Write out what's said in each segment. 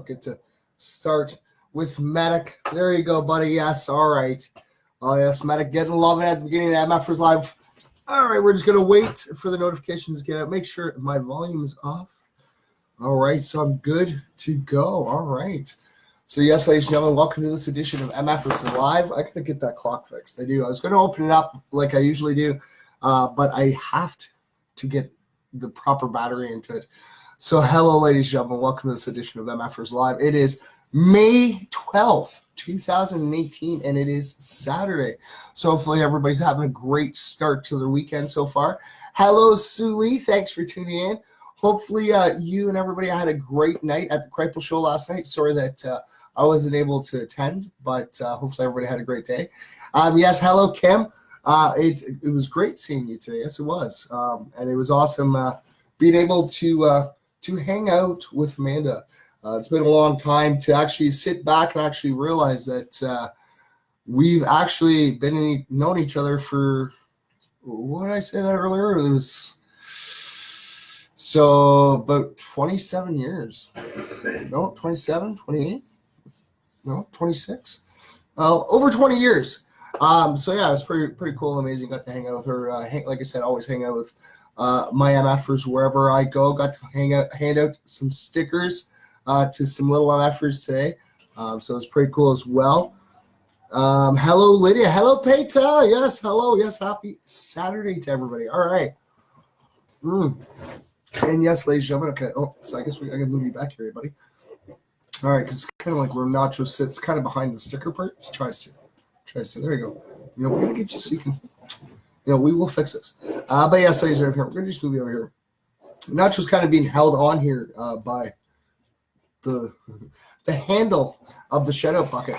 get to start with Medic. There you go, buddy. Yes, all right. Oh, yes, Medic getting loving at the beginning of MFers Live. All right, we're just going to wait for the notifications to get out. Make sure my volume is off. All right, so I'm good to go. All right. So, yes, ladies and gentlemen, welcome to this edition of MFers Live. I got to get that clock fixed. I do. I was going to open it up like I usually do, but I have to get the proper battery into it. So, hello, ladies and gentlemen. Welcome to this edition of MFers Live. It is May 12th, 2018, and it is Saturday. So hopefully everybody's having a great start to their weekend so far. Hello, Sue Lee. Thanks for tuning in. Hopefully you and everybody had a great night at the Kripal show last night. Sorry that I wasn't able to attend, but hopefully everybody had a great day. Yes, hello, Kim. It was great seeing you today. Yes, it was. And it was awesome being able to hang out with Amanda. It's been a long time to actually sit back and actually realize that we've actually been known each other for, what did I say that earlier? It was so about 27 years. No, 27, 28? No, 26? Over 20 years. So yeah, it was pretty cool and amazing. Got to hang out with her. Like I said, always hang out with my MFers wherever I go. Got to hand out some stickers to some little MFers today. So it's pretty cool as well. Hello, Lydia. Hello, Payta. Yes, hello. Yes, happy Saturday to everybody. All right. And yes, ladies and gentlemen. Okay. Oh, so I guess I can move you back here, buddy. All right, because it's kind of like where Nacho sits, kind of behind the sticker part. He tries to. There you go. We're going to get you so you can, we will fix this. But yes, ladies and gentlemen, we're going to just move you over here. Nacho's kind of being held on here by the handle of the shutout bucket.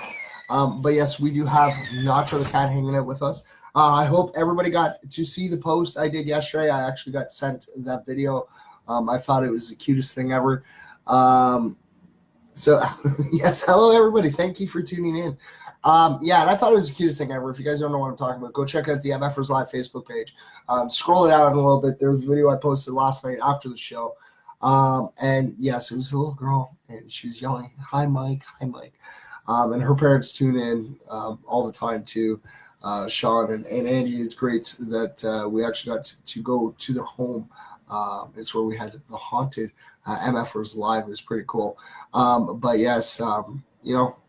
But yes, we do have Nacho the cat hanging out with us. I hope everybody got to see the post I did yesterday. I actually got sent that video. I thought it was the cutest thing ever. So yes, hello everybody. Thank you for tuning in. Yeah, and I thought it was the cutest thing ever. If you guys don't know what I'm talking about, go check out the MFers Live Facebook page. Scroll it out in a little bit. There was a video I posted last night after the show. And yes, it was a little girl, and she was yelling, "Hi, Mike, hi, Mike." And her parents tune in all the time too. Sean and Andy, it's great that we actually got to go to their home. It's where we had the haunted MFers Live. It was pretty cool. But yes,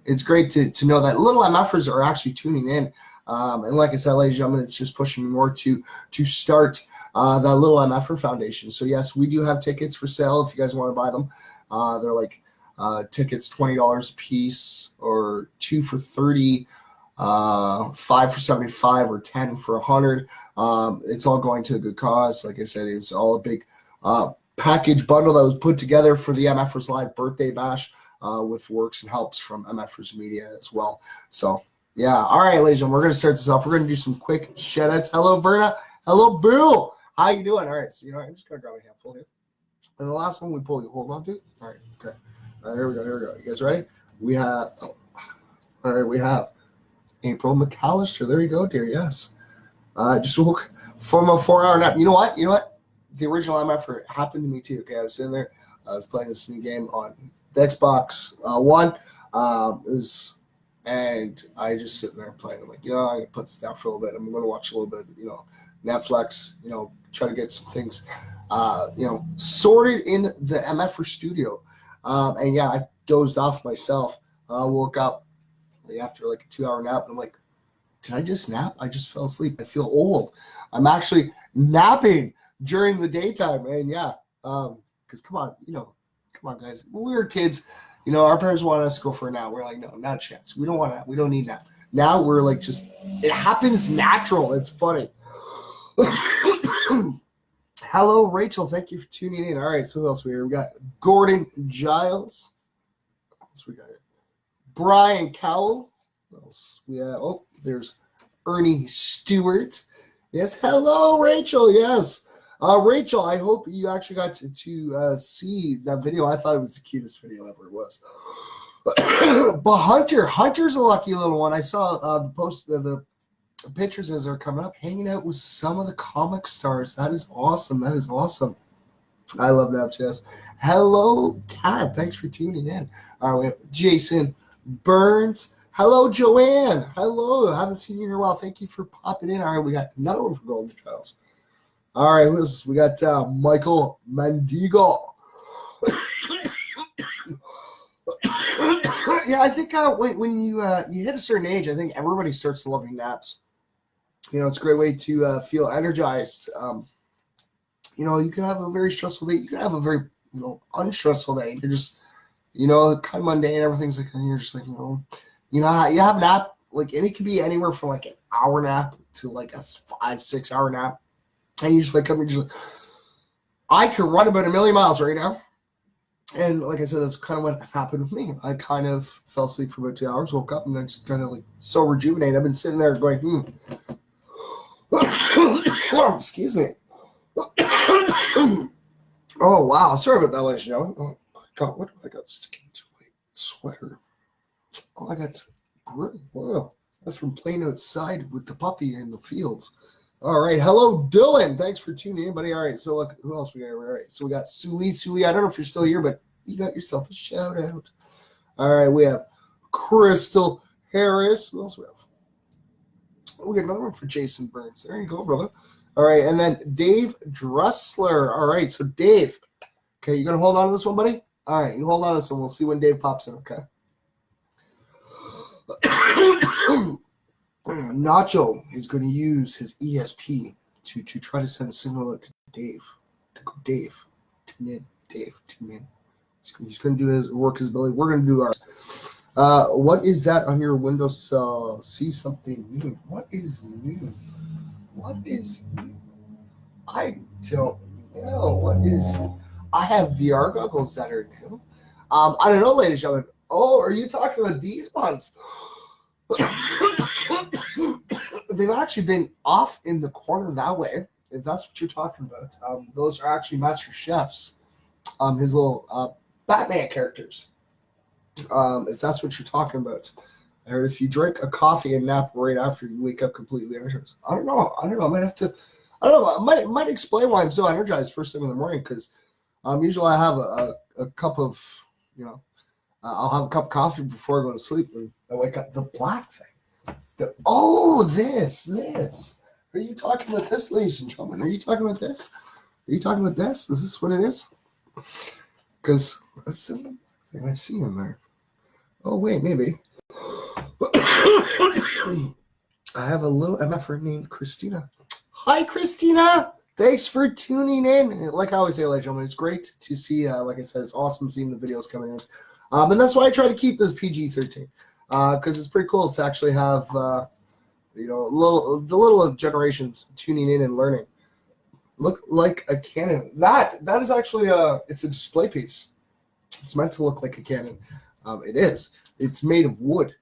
it's great to know that little MFers are actually tuning in. And like I said, ladies and gentlemen, it's just pushing me more to start that little MFer Foundation. So yes, we do have tickets for sale if you guys want to buy them. They're like tickets $20 a piece, or 2 for $30, 5 for $75, or 10 for $100. It's all going to a good cause. Like I said, it was all a big package bundle that was put together for the MFers Live birthday bash with works and helps from mfersmedia as well. So yeah, all right, ladies and gentlemen, we're going to start this off. We're going to do some quick shout-outs. Hello, Verna. Hello, Boo. How you doing? All right, so I'm just going to grab a handful here. And the last one we pull, you hold on to. All right, okay. All right, here we go. You guys ready? We have April McAllister. There you go, dear. Yes. Just woke from a 4-hour nap. You know what? The original MF happened to me too. Okay, I was sitting there. I was playing this new game on the Xbox One. And I just sitting there playing. I'm like, I'm going to put this down for a little bit. I'm going to watch a little bit, Netflix, try to get some things, sorted in the MFer studio. And yeah, I dozed off myself. Woke up after like a 2-hour nap, and I'm like, did I just nap? I just fell asleep. I feel old. I'm actually napping during the daytime. And yeah, because come on, guys. When we were kids, our parents wanted us to go for a nap. We're like, no, not a chance. We don't want to. We don't need nap. Now we're like, it happens natural. It's funny. Hello, Rachel. Thank you for tuning in. All right, so who else we here? We got Gordon Giles. What else we got here? Brian Cowell. What else? There's Ernie Stewart. Yes, hello, Rachel. Yes. Rachel, I hope you actually got to see that video. I thought it was the cutest video ever. It was. But Hunter's a lucky little one. I saw the post, the pictures as they're coming up, hanging out with some of the comic stars. That is awesome. I love naps, yes. Hello, Kat. Thanks for tuning in. All right, we have Jason Burns. Hello, Joanne. Hello. I haven't seen you in a while. Thank you for popping in. All right, we got another one for Golden Trials. All right, who is this? We got Michael Mandigo. Yeah, I think when you hit a certain age, I think everybody starts loving naps. It's a great way to feel energized. You can have a very stressful day. You can have a very, unstressful day. You're just, kind of mundane. Everything's like, and you're just like, you have a nap, like, and it could be anywhere from like an hour nap to like a 5-6 hour nap. And you just wake up and you're just like, I can run about 1,000,000 miles right now. And like I said, that's kind of what happened with me. I kind of fell asleep for about 2 hours, woke up, and I just kind of like so rejuvenated. I've been sitting there going, excuse me. Oh, wow. Sorry about that, ladies and gentlemen. Oh, my God. What do I got sticking to my sweater? Oh, I got grill. Wow. That's from playing outside with the puppy in the fields. All right. Hello, Dylan. Thanks for tuning in, buddy. All right. So, look, who else we got? All right. So, we got Suli. I don't know if you're still here, but you got yourself a shout out. All right. We have Crystal Harris. Who else we have? We got another one for Jason Burns. There you go, brother. All right. And then Dave Dressler. All right. So, Dave. Okay. You going to hold on to this one, buddy? All right. You hold on to this one. We'll see when Dave pops in. Okay. Nacho is going to use his ESP to try to send a signal out to Dave. To go, Dave, tune in. Dave, tune in. He's going to do his work, his ability. We're going to do ours. What is that on your windowsill? See something new. What is new? What is new? I don't know. What is new? I have VR goggles that are new. I don't know, ladies and gentlemen. Oh, are you talking about these ones? They've actually been off in the corner that way, if that's what you're talking about. Those are actually Master Chef's, his little Batman characters, if that's what you're talking about. Or if you drink a coffee and nap right after you wake up completely energized. I don't know. I might have to, I don't know. I might explain why I'm so energized first thing in the morning, because usually I have a cup of, I'll have a cup of coffee before I go to sleep, and I wake up. The black thing. This. Are you talking about this, ladies and gentlemen? Are you talking about this? Are you talking about this? Is this what it is? Because that's the thing I see in there. Oh, wait, maybe. I have a little MFR named Christina. Hi, Christina. Thanks for tuning in. Like I always say, ladies and gentlemen, it's great to see, like I said, it's awesome seeing the videos coming in. And that's why I try to keep this PG-13, because it's pretty cool to actually have, the little generations tuning in and learning. Look like a cannon. That is actually it's a display piece. It's meant to look like a cannon. It is. It's made of wood.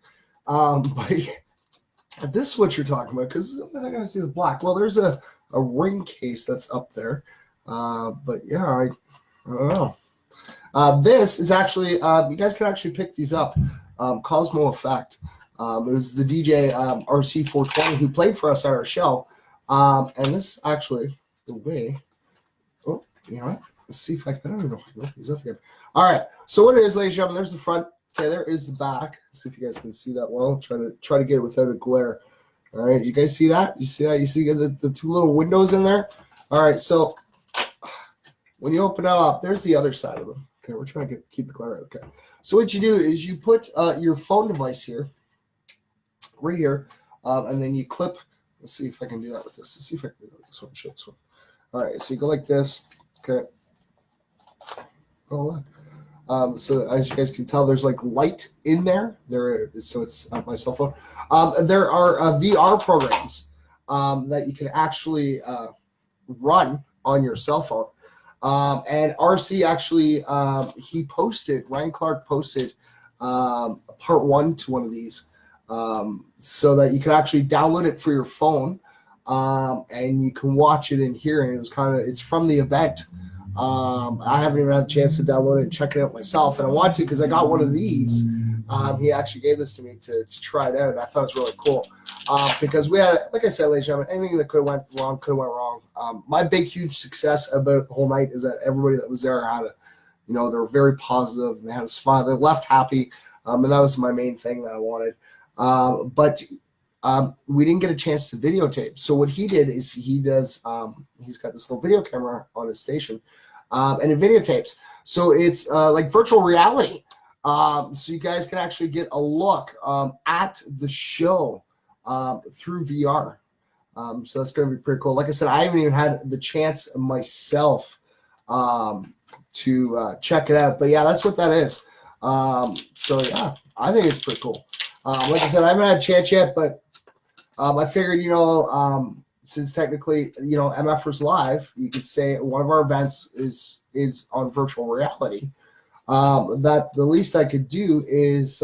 But this is what you're talking about, because I'm not gonna see the black. Well, there's a ring case that's up there. But yeah, I don't know. This is actually, you guys can actually pick these up. Cosmo Effect. It was the DJ RC420 who played for us at our show. And this actually, the way, let's see if I don't even know if he's up here. All right, so what it is, ladies and gentlemen, there's the front. Okay, there is the back. Let's see if you guys can see that well. Try to get it without a glare. All right, you guys see that? You see that? You see the two little windows in there? All right, so when you open it up, there's the other side of them. Okay, we're trying to keep the glare out. Okay, so what you do is you put your phone device here, right here, and then you clip. Let's see if I can do that with this. Let's see if I can do that with this one. Show this one. All right, so you go like this. Okay. Oh, so as you guys can tell, there's like light in there. So it's on my cell phone. There are VR programs that you can actually run on your cell phone. And RC actually, Ryan Clark posted part 1 to one of these, so that you can actually download it for your phone, and you can watch it and hear it. It's from the event. I haven't even had a chance to download it and check it out myself, and I want to because I got one of these. He actually gave this to me to try it out, and I thought it was really cool. because we had, like I said, ladies and gentlemen, anything that could have went wrong. My big, huge success about the whole night is that everybody that was there had they were very positive and they had a smile. They left happy, and that was my main thing that I wanted. But we didn't get a chance to videotape. So what he did is he's got this little video camera on his station, and it videotapes. So it's like virtual reality. So you guys can actually get a look at the show through VR. So that's going to be pretty cool. Like I said, I haven't even had the chance myself to check it out. But yeah, that's what that is. So yeah, I think it's pretty cool. Like I said, I haven't had a chance yet, but I figured, since technically, MFers Live, you could say one of our events is on virtual reality. That the least I could do is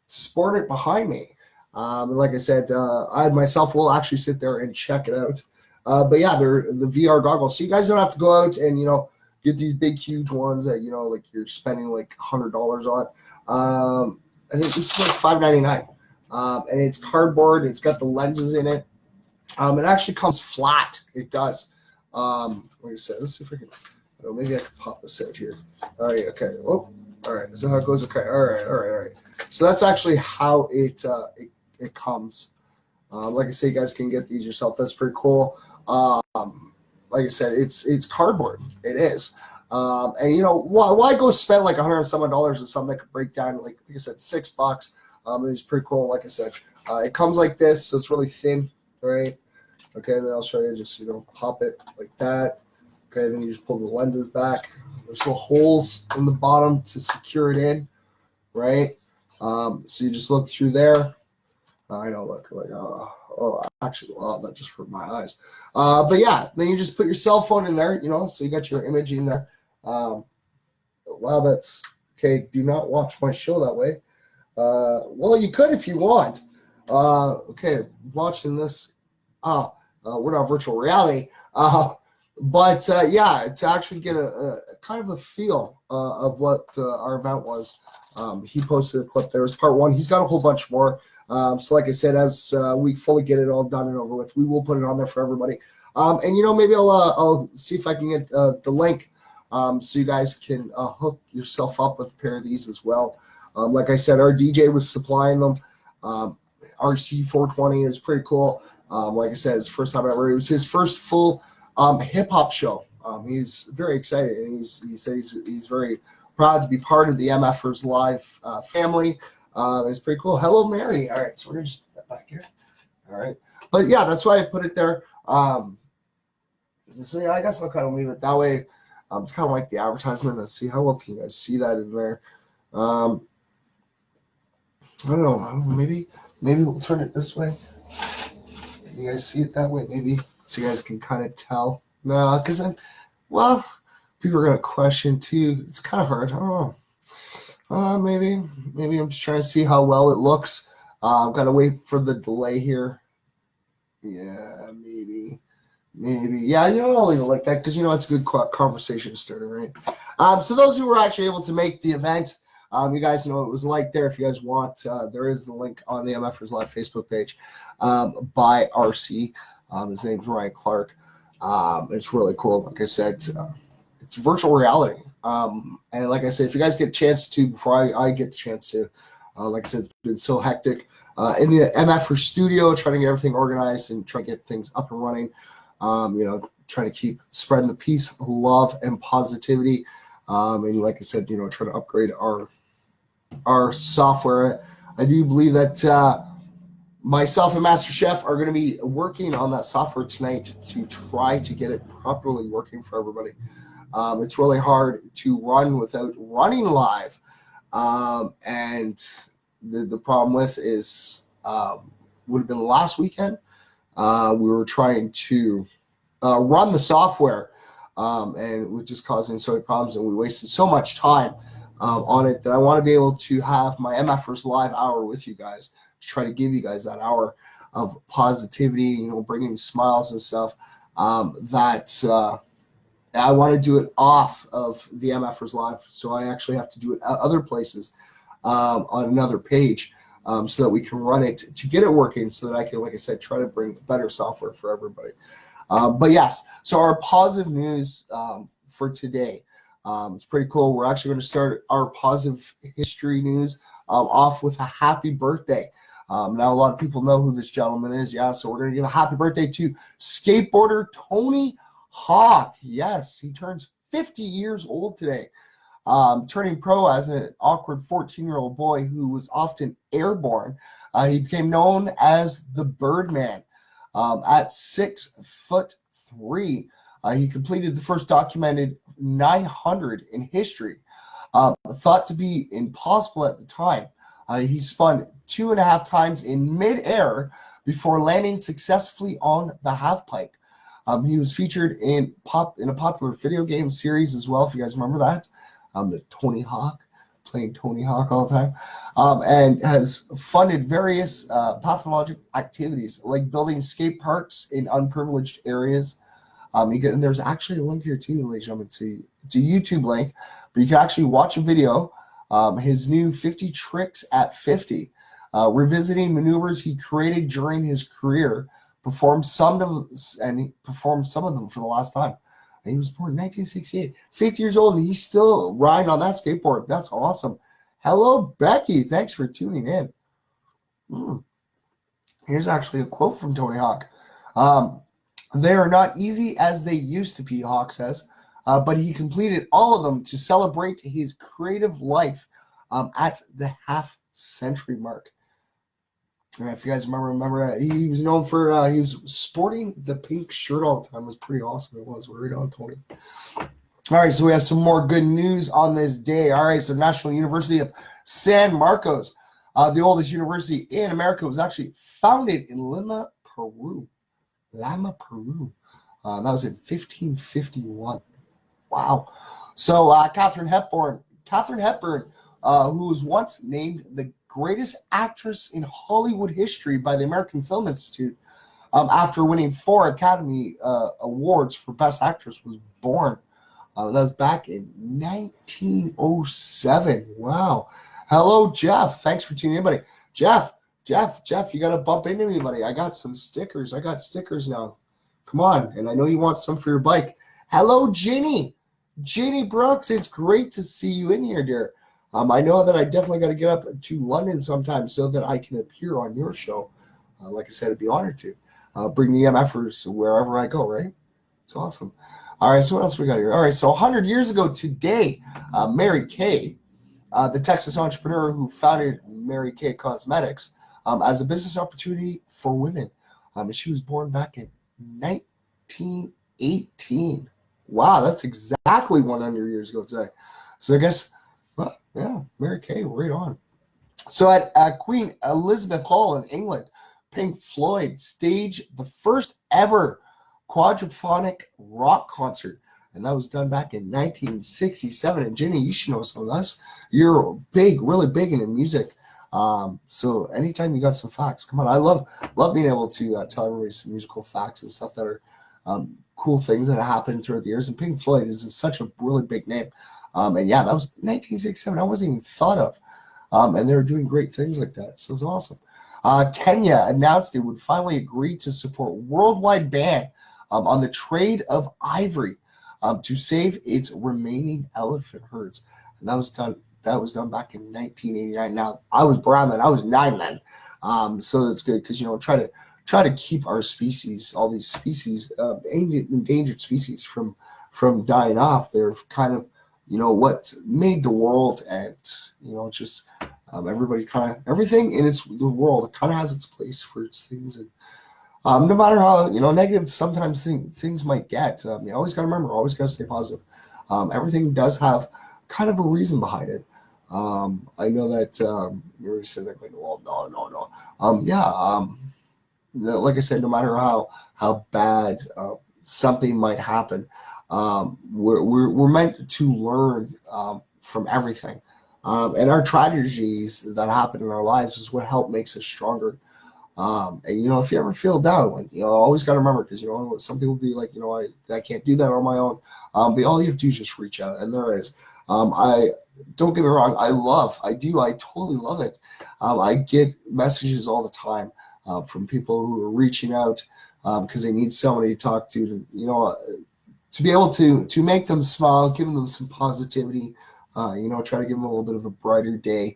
sport it behind me. Like I said, I myself will actually sit there and check it out. But yeah, they're the VR goggles. So you guys don't have to go out and, get these big, huge ones that, like you're spending like $100 on. I think this is like $5.99. And it's cardboard. It's got the lenses in it. It actually comes flat. It does. Like I said, let's see if I can. Maybe I can pop this out here. Oh yeah, okay. Oh, all right. Is that how it goes? Okay. All right. So that's actually how it comes. Like I say, you guys can get these yourself. That's pretty cool. Like I said, it's cardboard. It is. And why go spend like $100 and some dollars on something that could break down like I said, $6. It's pretty cool. Like I said, it comes like this, so it's really thin, right? Okay, and then I'll show you. Just pop it like that. Okay, then you just pull the lenses back. There's little holes in the bottom to secure it in, right? So you just look through there. I know, look, like, actually, that just hurt my eyes. But yeah, then you just put your cell phone in there, so you got your image in there. Wow, that's okay. Do not watch my show that way. Well, you could if you want. Okay, watching this. We're not virtual reality. But yeah, to actually get a kind of a feel of what our event was, he posted a clip there. It was part one. He's got a whole bunch more. So like I said, as we fully get it all done and over with, we will put it on there for everybody. And maybe I'll see if I can get the link so you guys can hook yourself up with a pair of these as well. Like I said, our DJ was supplying them. RC420 is pretty cool. Like I said, it's the first time ever. It was his first full hip hop show. He's very excited, and he says he's very proud to be part of the MFers Live family. It's pretty cool. Hello, Mary. All right, so we're gonna just step back here. All right, but yeah, that's why I put it there. So yeah, I guess I'll kind of leave it that way. It's kind of like the advertisement. Let's see how well can you guys see that in there. I don't know. Maybe we'll turn it this way. Can you guys see it that way? Maybe so you guys can kind of tell. No, because people are gonna question too. It's kind of hard. I don't know. Maybe I'm just trying to see how well it looks. I've got to wait for the delay here. Yeah, maybe. Yeah, I'll leave it like that because it's a good conversation starter, right? So those who were actually able to make the event, you guys know what it was like there. If you guys want, there is the link on the MFers Live Facebook page by RC. His name's Ryan Clark. It's really cool. Like I said, it's virtual reality. And like I said, if you guys get a chance to, before I get the chance to, like I said, it's been so hectic in the MFer studio, trying to get everything organized and trying to get things up and running. Trying to keep spreading the peace, love, and positivity. And like I said, trying to upgrade our software. I do believe that myself and Master Chef are going to be working on that software tonight to try to get it properly working for everybody. It's really hard to run without running live. And the problem with is would have been last weekend. We were trying to run the software, and it was just causing so many problems, and we wasted so much time on it that I want to be able to have my MFers Live hour with you guys to try to give you guys that hour of positivity, bringing smiles and stuff. I want to do it off of the MFers Live, so I actually have to do it at other places on another page. so that we can run it to get it working so that I can, like I said, try to bring better software for everybody. But yes, so our positive news for today, it's pretty cool. We're actually going to start our positive history news off with a happy birthday. Now, a lot of people know who this gentleman is. Yeah, so we're going to give a happy birthday to skateboarder Tony Hawk. Yes, he turns 50 years old today. Turning pro as an awkward 14-year-old boy who was often airborne, he became known as the Birdman. At 6'3", he completed the first documented 900 in history, thought to be impossible at the time. He spun 2.5 times in midair before landing successfully on the half pipe. He was featured in a popular video game series as well, if you guys remember that. The Tony Hawk, playing Tony Hawk all the time, and has funded various pathologic activities like building skate parks in unprivileged areas. And there's actually a link here too, ladies and gentlemen. It's a YouTube link, but you can actually watch a video. His new 50 tricks at 50, revisiting maneuvers he created during his career. Performed some of them for the last time. And he was born in 1968, 50 years old, and he's still riding on that skateboard. That's awesome. Hello, Becky. Thanks for tuning in. Here's actually a quote from Tony Hawk. They are not easy as they used to be, Hawk says, but he completed all of them to celebrate his creative life at the half-century mark. And if you guys remember, he was known for he was sporting the pink shirt all the time. It was pretty awesome. It was. Right on, Tony. All right, so we have some more good news on this day. All right, so National University of San Marcos, the oldest university in America, was actually founded in Lima, Peru. That was in 1551. Wow. So Katharine Hepburn, who was once named the greatest actress in Hollywood history by the American Film Institute, after winning 4 Academy Awards for Best Actress, was born. That was back in 1907. Wow. Hello, Jeff. Thanks for tuning in, buddy. Jeff, you got to bump into me, buddy. I got some stickers. I got stickers now. Come on. And I know you want some for your bike. Hello, Ginny. Ginny Brooks, it's great to see you in here, dear. I know that I definitely got to get up to London sometime so that I can appear on your show. Like I said, I'd be honored to. Bring the MFers wherever I go, right? It's awesome. All right, so what else we got here? All right, so 100 years ago today, Mary Kay, the Texas entrepreneur who founded Mary Kay Cosmetics as a business opportunity for women. She was born back in 1918. Wow, that's exactly 100 years ago today. So I guess... Well, yeah, Mary Kay, right on. So at Queen Elizabeth Hall in England, Pink Floyd staged the first ever quadraphonic rock concert, and that was done back in 1967. And Jenny, you should know some of this. You're really big into music. So anytime you got some facts, come on. I love being able to tell everybody some musical facts and stuff that are cool things that have happened throughout the years. And Pink Floyd is such a really big name. And yeah, that was 1967. I wasn't even thought of. And they were doing great things like that. So it's awesome. Kenya announced it would finally agree to support worldwide ban on the trade of ivory to save its remaining elephant herds. And that was done back in 1989. Now, I was brown then. I was 9 then. So that's good because, try to keep our species, all these species, endangered species from dying off. They're kind of, what made the world, and it's just everybody everything in the world kind of has its place for its things, and no matter how negative sometimes things might get, you always got to remember, always got to stay positive. Everything does have kind of a reason behind it. I know that you're sitting there going, well, no. Like I said, no matter how bad something might happen. We're meant to learn from everything, and our tragedies that happen in our lives is what makes us stronger. And if you ever feel down, always got to remember, because some people be like, I can't do that on my own. But all you have to do is just reach out, and there is. don't get me wrong, I totally love it. I get messages all the time from people who are reaching out because they need somebody to talk to to be able to make them smile, giving them some positivity, try to give them a little bit of a brighter day.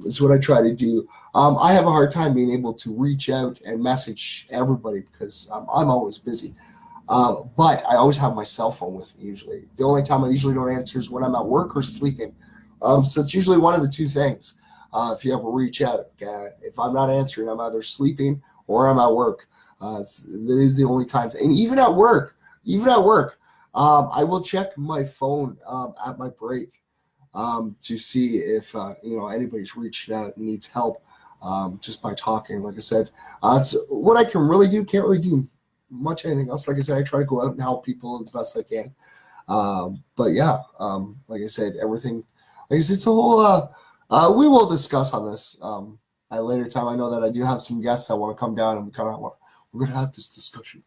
Is what I try to do. I have a hard time being able to reach out and message everybody because I'm always busy. But I always have my cell phone with me usually. The only time I usually don't answer is when I'm at work or sleeping. So it's usually one of the two things. If you ever reach out, if I'm not answering, I'm either sleeping or I'm at work. That is the only times. And even at work, I will check my phone at my break to see if anybody's reaching out and needs help just by talking. Like I said, it's what I can really do. Can't really do much anything else. Like I said, I try to go out and help people as best I can. But yeah, like I said, everything. Like I said, it's a whole. We will discuss on this at a later time. I know that I do have some guests that want to come down and we're going to have this discussion.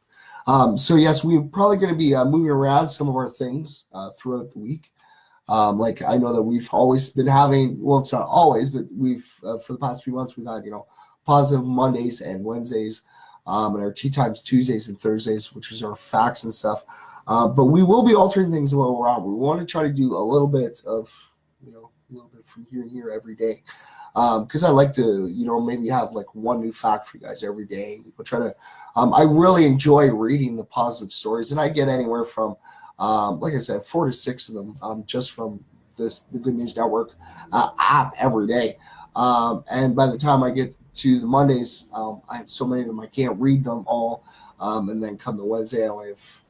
So yes, we're probably going to be moving around some of our things throughout the week. Like I know that we've always been having, well, it's not always, but we've for the past few months we've had positive Mondays and Wednesdays, and our tea times Tuesdays and Thursdays, which is our facts and stuff. But we will be altering things a little around. We want to try to do a little bit of a little bit from here and here every day. Because I like to, maybe have like one new fact for you guys every day. We'll try to. I really enjoy reading the positive stories, and I get anywhere from, like I said, 4 to 6 of them just from the Good News Network app every day. And by the time I get to the Mondays, I have so many of them I can't read them all. And then come to Wednesday, I only have,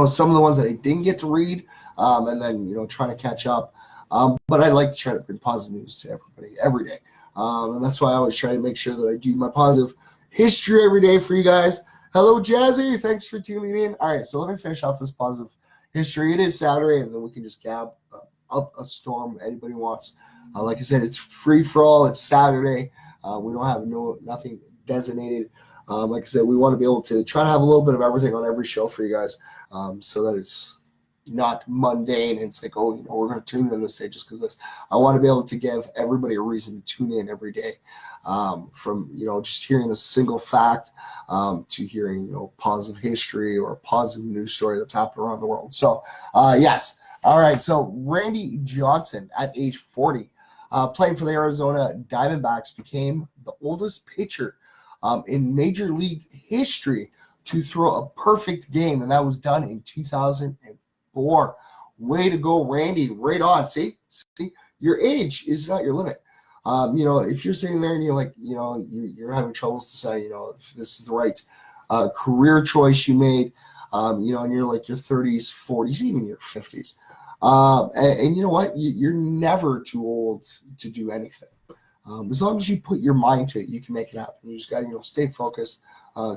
some of the ones that I didn't get to read, and then trying to catch up. But I like to try to bring positive news to everybody every day. And that's why I always try to make sure that I do my positive history every day for you guys. Hello, Jazzy. Thanks for tuning in. All right, so let me finish off this positive history. It is Saturday, and then we can just gab up a storm anybody wants. Like I said, it's free for all. It's Saturday. We don't have nothing designated. Like I said, we want to be able to try to have a little bit of everything on every show for you guys, so that it's not mundane. It's like, we're going to tune in this day just because this. I want to be able to give everybody a reason to tune in every day, from just hearing a single fact to hearing positive history or a positive news story that's happened around the world. So yes, all right. So Randy Johnson at age 40, playing for the Arizona Diamondbacks, became the oldest pitcher in Major League history to throw a perfect game, and that was done in 2004. Way to go, Randy. Right on. See, your age is not your limit. If you're sitting there and you're like, you're having troubles to say, if this is the right career choice you made, and you're like your 30s, 40s, even your 50s. And you know what? You're never too old to do anything. As long as you put your mind to it, you can make it happen. You just got to, stay focused,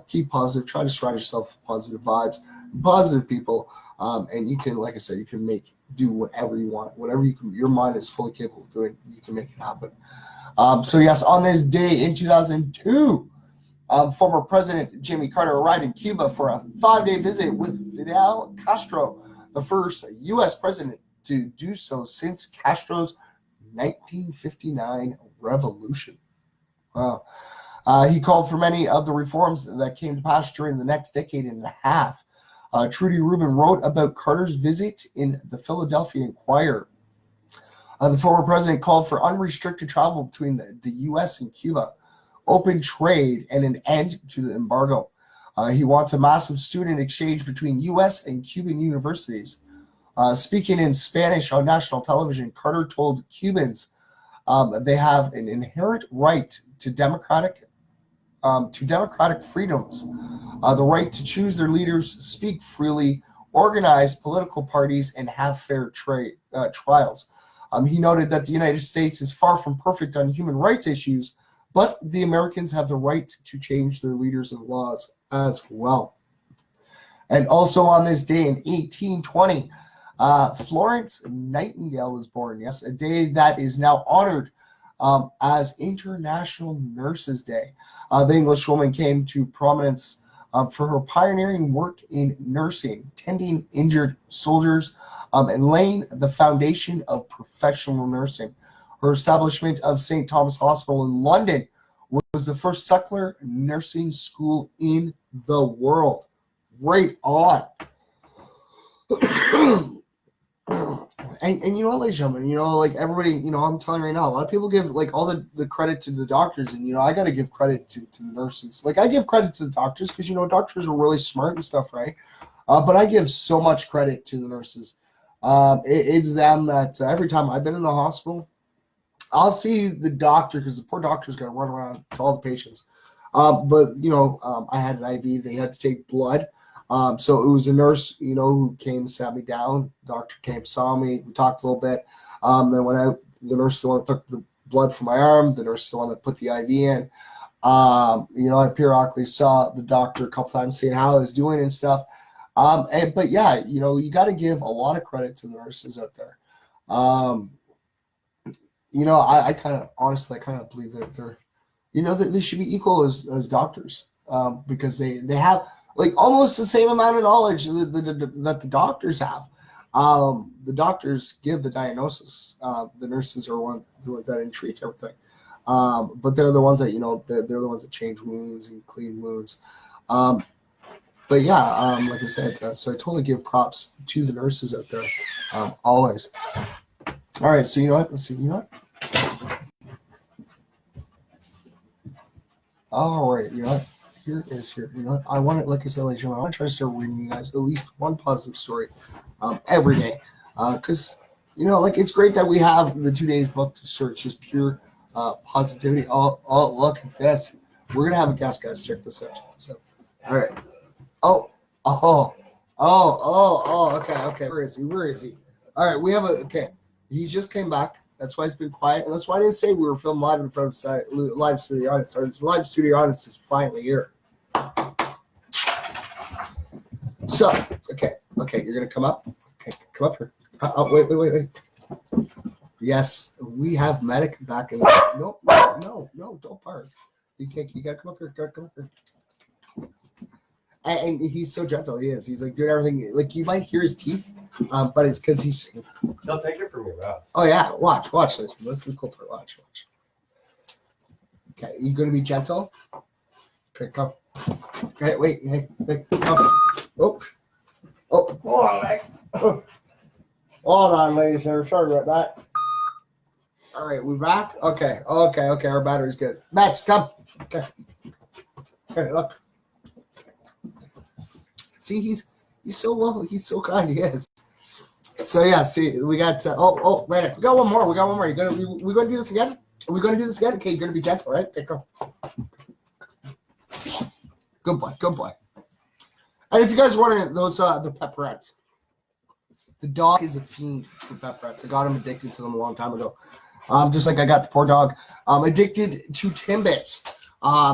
keep positive, try to surround yourself with positive vibes, positive people. And you can, like I said, you can do whatever you want, whatever your mind is fully capable of doing, you can make it happen. So yes, on this day in 2002, former President Jimmy Carter arrived in Cuba for a 5-day visit with Fidel Castro, the first U.S. president to do so since Castro's 1959 revolution. Wow. He called for many of the reforms that came to pass during the next decade and a half. Trudy Rubin wrote about Carter's visit in the Philadelphia Inquirer. The former president called for unrestricted travel between the U.S. and Cuba, open trade, and an end to the embargo. He wants a massive student exchange between U.S. and Cuban universities. Speaking in Spanish on national television, Carter told Cubans they have an inherent right to democratic freedoms, the right to choose their leaders, speak freely, organize political parties, and have fair trials. He noted that the United States is far from perfect on human rights issues, but the Americans have the right to change their leaders and laws as well. And also on this day in 1820, Florence Nightingale was born. Yes, a day that is now honored as International Nurses Day. The English woman came to prominence for her pioneering work in nursing, tending injured soldiers, and laying the foundation of professional nursing. Her establishment of St. Thomas Hospital in London was the first secular nursing school in the world. Right on. And you know what, ladies and gentlemen, like everybody, I'm telling you right now, a lot of people give like all the credit to the doctors, and I got to give credit to the nurses. Like I give credit to the doctors because doctors are really smart and stuff, right? But I give so much credit to the nurses. It's them that every time I've been in the hospital, I'll see the doctor because the poor doctor's got to run around to all the patients. But I had an IV; they had to take blood. So it was a nurse, who came, sat me down. The doctor came, saw me. We talked a little bit. Then went out. The nurse the one that took the blood from my arm. The nurse the one that put the IV in. I periodically saw the doctor a couple times, seeing how I was doing and stuff. But yeah, you got to give a lot of credit to the nurses out there. I kind of honestly, believe that they're, that they should be equal as doctors, because they have like almost the same amount of knowledge that the doctors have. The doctors give the diagnosis. The nurses are one that treats everything. But they're the ones that, they're the ones that change wounds and clean wounds. But yeah, like I said, so I totally give props to the nurses out there, always. All right, so let's see, all right, here. I want to, like I said, ladies and gentlemen, I want to try to start reading you guys at least one positive story every day. Because, like it's great that we have the 2 days book to search, just pure positivity. Oh, look at this. We're going to have a guest, guys. Check this out. So, all right. Okay. Where is he? All right, we have okay. He just came back. That's why he's been quiet. And that's why I didn't say we were filming live in front of live studio audience. Our live studio audience is finally here. So, okay, you're going to come up. Okay, come up here. Wait. Yes, we have Medic back in the... No, don't bark. You got to come up here. Come up here. And he's so gentle. He is. He's like doing everything. Like you might hear his teeth, but it's because he's... He'll take it from you, Ross. Oh, yeah. Watch this. This is cool part. Watch. Okay, you going to be gentle? Okay, come. Okay, wait. Hey, come. Oh, hold on, Mike. Hold on, ladies and gentlemen. Sorry about that. All right, we back? Okay. Our battery's good. Max, come. Okay, look. See, he's so kind. He is. So yeah, see, we got. Man, we got one more. We gonna do this again? Are we gonna do this again? Okay, you're gonna be gentle, right? Okay, go. Good boy. And if you guys are wondering, those the pepperettes. The dog is a fiend for pepperettes. I got him addicted to them a long time ago. Just like I got the poor dog addicted to Timbits.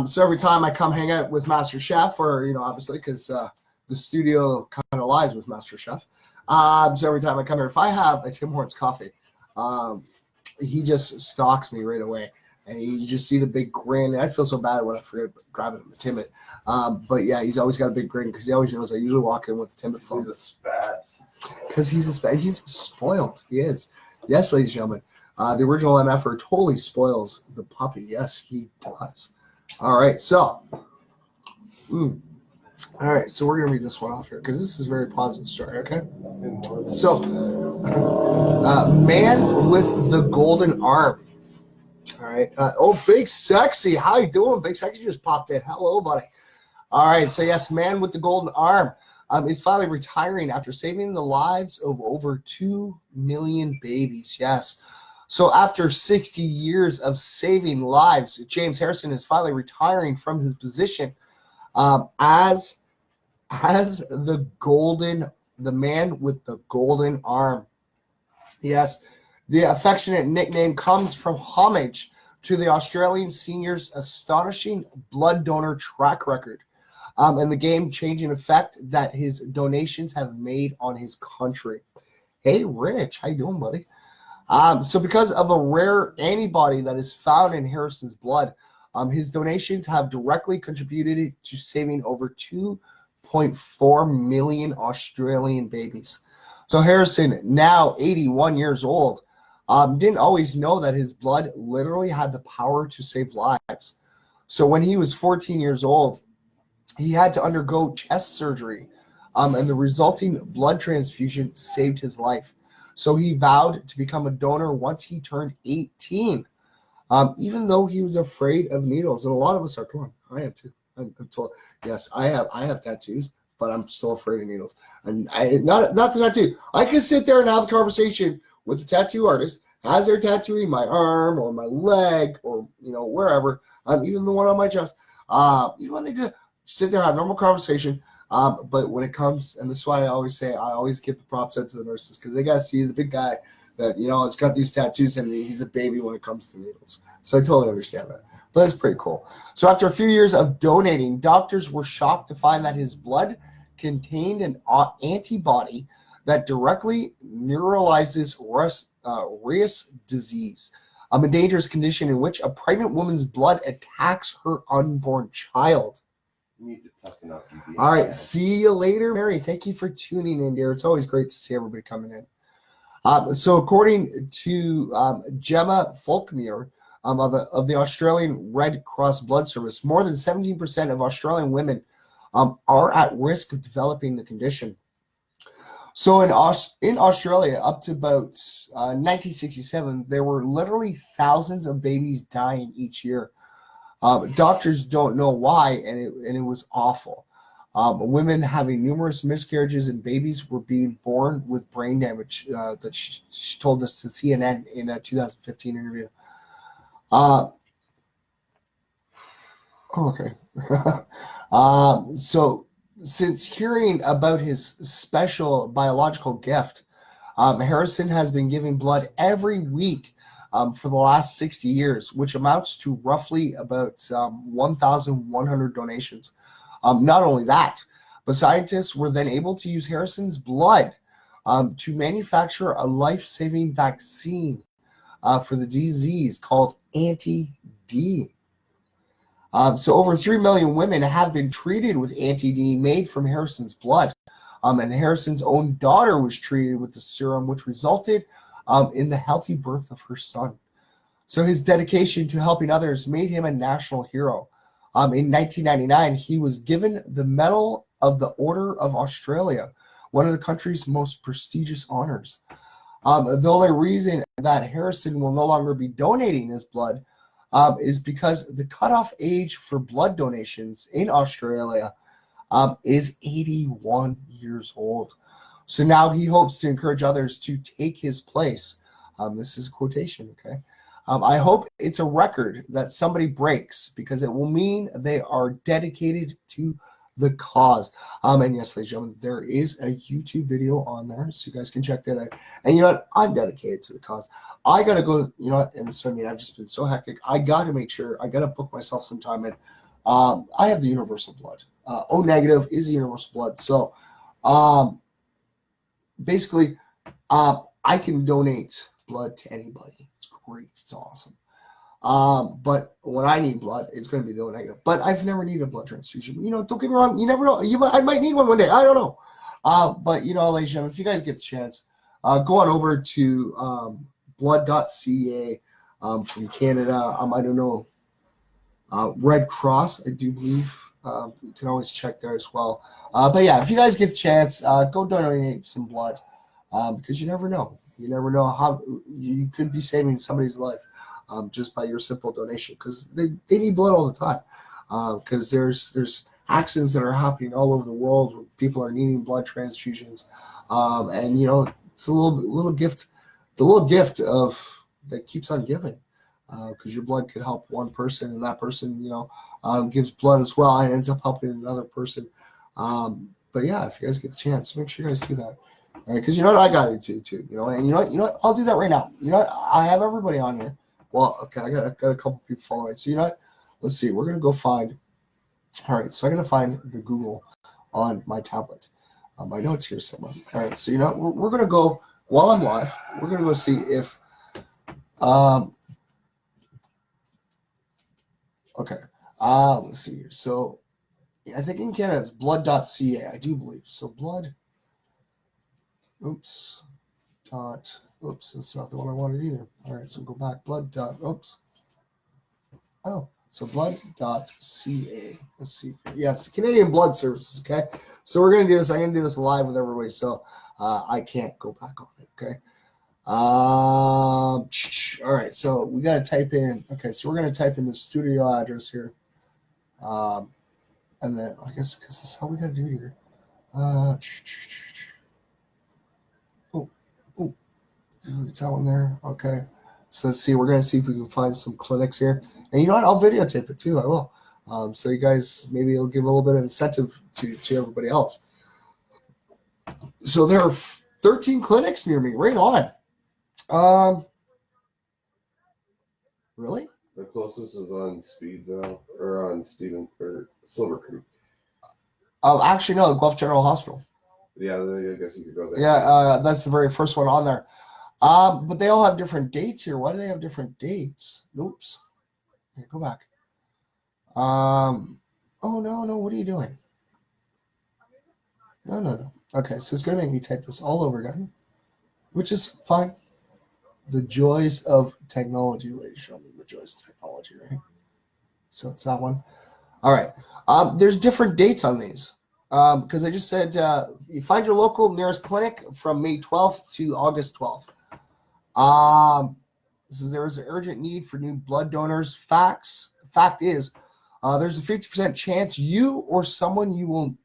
So every time I come hang out with Master Chef, or obviously because the studio kind of lies with Master Chef. So every time I come here, if I have a Tim Hortons coffee, he just stalks me right away. And you just see the big grin. I feel so bad when I forget grabbing him a Timbit. But yeah, he's always got a big grin because he always knows I usually walk in with a Timbit phone. He's a spaz. Because he's spoiled. He is. Yes, ladies and gentlemen. The original MFer totally spoils the puppy. Yes, he does. All right, so. All right, so we're going to read this one off here because this is a very positive story, okay? So, man with the golden arm. All right. Big Sexy. How you doing? Big Sexy just popped in. Hello, buddy. All right, so yes, man with the golden arm is finally retiring after saving the lives of over 2 million babies. Yes. So after 60 years of saving lives, James Harrison is finally retiring from his position as the man with the golden arm. Yes, the affectionate nickname comes from homage to the Australian senior's astonishing blood donor track record and the game-changing effect that his donations have made on his country. Hey, Rich, how you doing, buddy? So because of a rare antibody that is found in Harrison's blood, His donations have directly contributed to saving over 2.4 million Australian babies. So Harrison, now 81 years old, didn't always know that his blood literally had the power to save lives. So when he was 14 years old, he had to undergo chest surgery, and the resulting blood transfusion saved his life. So he vowed to become a donor once he turned 18, even though he was afraid of needles. And a lot of us are. Come on, I have too. I'm told. Yes, I have tattoos, but I'm still afraid of needles. And not the tattoo. I can sit there and have a conversation with the tattoo artist, has their tattooing my arm or my leg or wherever, even the one on my chest. Even when they do sit there, have a normal conversation. But when it comes, and this is why I always say, I always give the props out to the nurses, because they got to see the big guy that, it's got these tattoos and he's a baby when it comes to needles. So I totally understand that. But that's pretty cool. So after a few years of donating, doctors were shocked to find that his blood contained an antibody that directly neuralizes Rheus disease, a dangerous condition in which a pregnant woman's blood attacks her unborn child. Need to toughen up. All right, see you later, Mary. Thank you for tuning in, dear. It's always great to see everybody coming in. So according to Gemma Folkmere of the Australian Red Cross Blood Service, more than 17% of Australian women are at risk of developing the condition. So in Australia, up to about 1967, there were literally thousands of babies dying each year. Doctors don't know why, and it was awful. Women having numerous miscarriages and babies were being born with brain damage, that she told us to CNN in a 2015 interview. Okay. So since hearing about his special biological gift, Harrison has been giving blood every week for the last 60 years, which amounts to roughly about 1,100 donations. Not only that, but scientists were then able to use Harrison's blood to manufacture a life-saving vaccine for the disease called anti-D. So over 3 million women have been treated with anti-D made from Harrison's blood. And Harrison's own daughter was treated with the serum, which resulted in the healthy birth of her son. So his dedication to helping others made him a national hero. In 1999, he was given the Medal of the Order of Australia, one of the country's most prestigious honors. The only reason that Harrison will no longer be donating his blood is because the cutoff age for blood donations in Australia is 81 years old. So now he hopes to encourage others to take his place. This is a quotation, okay? I hope it's a record that somebody breaks, because it will mean they are dedicated to the cause. And yes, ladies and gentlemen, there is a YouTube video on there, so you guys can check that out. And you know what? I'm dedicated to the cause. I got to go, and so I've just been so hectic. I got to make sure, I got to book myself some time in. I have the universal blood. O negative is the universal blood. So basically, I can donate blood to anybody. It's great. It's awesome. But when I need blood, it's going to be the O negative. But I've never needed a blood transfusion. Don't get me wrong. You never know. I might need one day. I don't know. But, ladies and gentlemen, if you guys get the chance, go on over to blood.ca from Canada. I don't know. Red Cross, I do believe. You can always check there as well. But yeah, if you guys get the chance, go donate some blood, because you never know. You never know how you could be saving somebody's life just by your simple donation, because they need blood all the time. Because there's accidents that are happening all over the world where people are needing blood transfusions, and it's a little gift, the little gift of that keeps on giving. Because your blood could help one person, and that person, gives blood as well, and ends up helping another person. But yeah, if you guys get the chance, make sure you guys do that. All right, because you know what, I got to too. And you know what, I'll do that right now. I have everybody on here. Well, okay, I got a couple people following. So let's see. We're gonna go find. All right, so I'm gonna find the Google on my tablet. My notes here somewhere. All right, so we're gonna go while I'm live. We're gonna go see if Okay. Let's see here. So I think in Canada it's blood.ca, I do believe. So blood. Oops. That's not the one I wanted either. All right, so go back. So blood.ca. Let's see. Yes, Canadian Blood Services. Okay. So we're going to do this. I'm going to do this live with everybody. So I can't go back on it. Okay. All right. So we got to type in. Okay. So we're going to type in the studio address here. And then I guess because this is how we got to do it here. It's that one there. Okay. So let's see. We're going to see if we can find some clinics here. And you know what? I'll videotape it too. I will. So you guys, maybe it'll give a little bit of incentive to everybody else. So there are 13 clinics near me. Right on. Really? The closest is on Speedville or on Silver Creek. Actually, no, Guelph General Hospital. Yeah, I guess you could go there. Yeah, that's the very first one on there. But they all have different dates here. Why do they have different dates? Oops. Okay, go back. Oh no, what are you doing? No. Okay, so it's gonna make me type this all over again, which is fine. The joys of technology, ladies and gentlemen. The joys of technology, right? So it's that one. All right. There's different dates on these. Because I just said you find your local nearest clinic from May 12th to August 12th. There is an urgent need for new blood donors. Fact is, there's a 50% chance you or someone you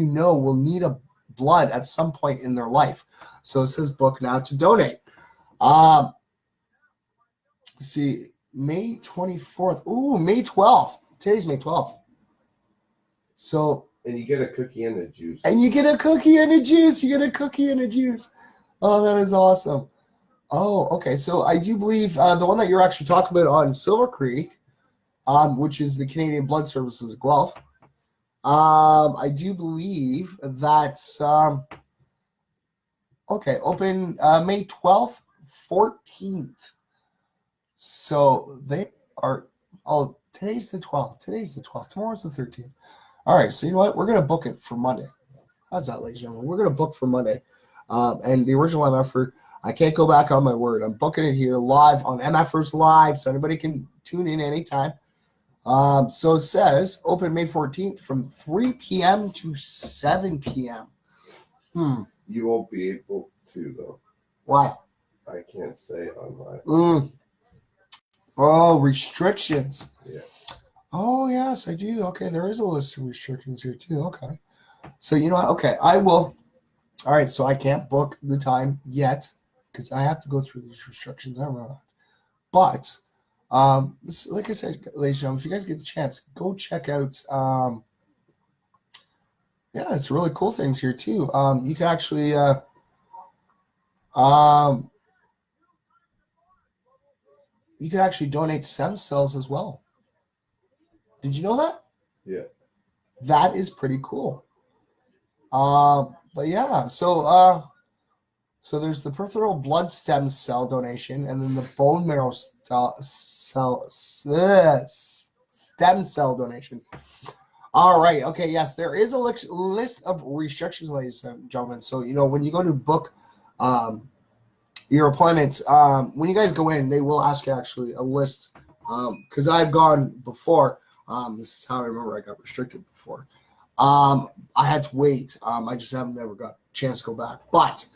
know will need a blood at some point in their life. So it says book now to donate. See, May 24th. Ooh, May 12th. Today's May 12th. So. And you get a cookie and a juice. You get a cookie and a juice. Oh, that is awesome. Oh, okay. So I do believe the one that you're actually talking about on Silver Creek, which is the Canadian Blood Services of Guelph. I do believe that's open May 12th, 14th. So they are. Oh, today's the 12th. Tomorrow's the 13th. All right, so you know what? We're going to book it for Monday. How's that, ladies and gentlemen? We're going to book for Monday. And the original MFer, I can't go back on my word. I'm booking it here live on MFers Live, so anybody can tune in anytime. So it says open May 14th from 3 p.m. to 7 p.m. You won't be able to, though. Why? I can't say online. Oh, restrictions. Yeah. Oh, yes, I do. Okay, there is a list of restrictions here, too. Okay. So, you know what? Okay, I will. All right, so I can't book the time yet because I have to go through these restrictions. I don't know that. But, like I said, ladies and gentlemen, if you guys get the chance, go check out. It's really cool things here, too. You can actually. You can actually donate stem cells as well. Did you know that? Yeah. That is pretty cool. But yeah, so there's the peripheral blood stem cell donation, and then the bone marrow stem cell donation. All right. Okay. Yes, there is a list of restrictions, ladies and gentlemen. So when you go to book your appointments, when you guys go in, they will ask you actually a list. Because I've gone before. This is how I remember I got restricted before. I had to wait. I just never got a chance to go back. But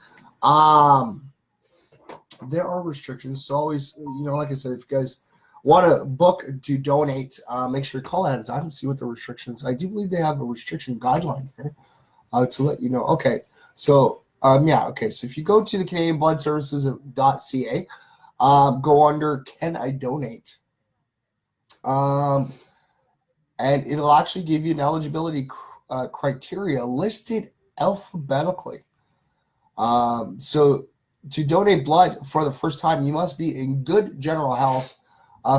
there are restrictions. So always, like I said, if you guys want to book to donate, make sure you call ahead of time and see what the restrictions. I do believe they have a restriction guideline here to let you know. Okay. So, okay. So if you go to the Canadian Blood Services.ca, go under Can I Donate? And it'll actually give you an eligibility criteria listed alphabetically. So to donate blood for the first time, you must be in good general health,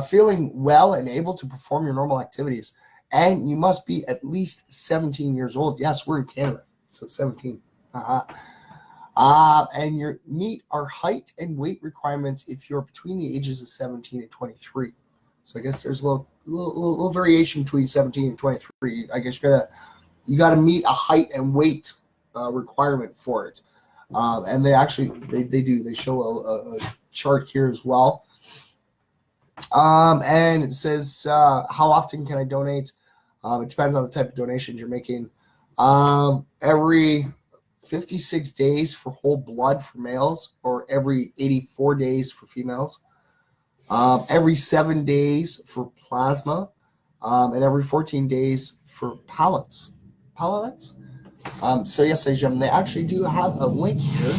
feeling well and able to perform your normal activities. And you must be at least 17 years old. Yes, we're in Canada, so 17. And you meet our height and weight requirements if you're between the ages of 17 and 23. So I guess there's a little variation between 17 and 23. I guess you gotta meet a height and weight requirement for it. And they show a chart here as well. And it says how often can I donate? It depends on the type of donations you're making. Every 56 days for whole blood for males, or every 84 days for females. Every 7 days for plasma, and every 14 days for pallets. So yes, ladies and gentlemen, they actually do have a link here,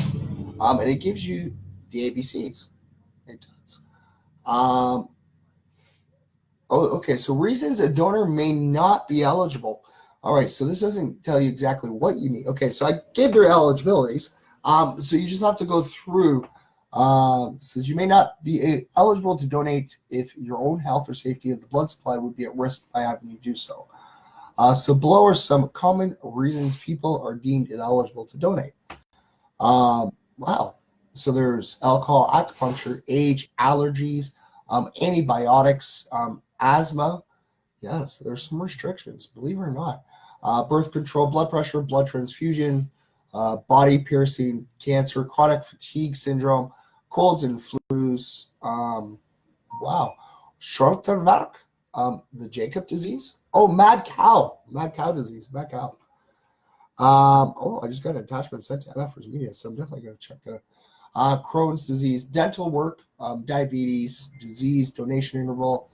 and it gives you the ABCs. It does. Okay. So reasons a donor may not be eligible. All right. So this doesn't tell you exactly what you need. Okay. So I gave their eligibilities. So you just have to go through. Says you may not be eligible to donate if your own health or safety of the blood supply would be at risk by having you do so. So below are some common reasons people are deemed ineligible to donate. Wow. So there's alcohol, acupuncture, age, allergies, antibiotics, asthma. Yes, there's some restrictions, believe it or not. Birth control, blood pressure, blood transfusion, body piercing, cancer, chronic fatigue syndrome, colds and flus. Wow. Schroederwerk, the Jacob disease. Oh, mad cow disease, mad cow. I just got an attachment sent to mfersmedia, so I'm definitely going to check that out. Crohn's disease, dental work, diabetes, disease, donation interval,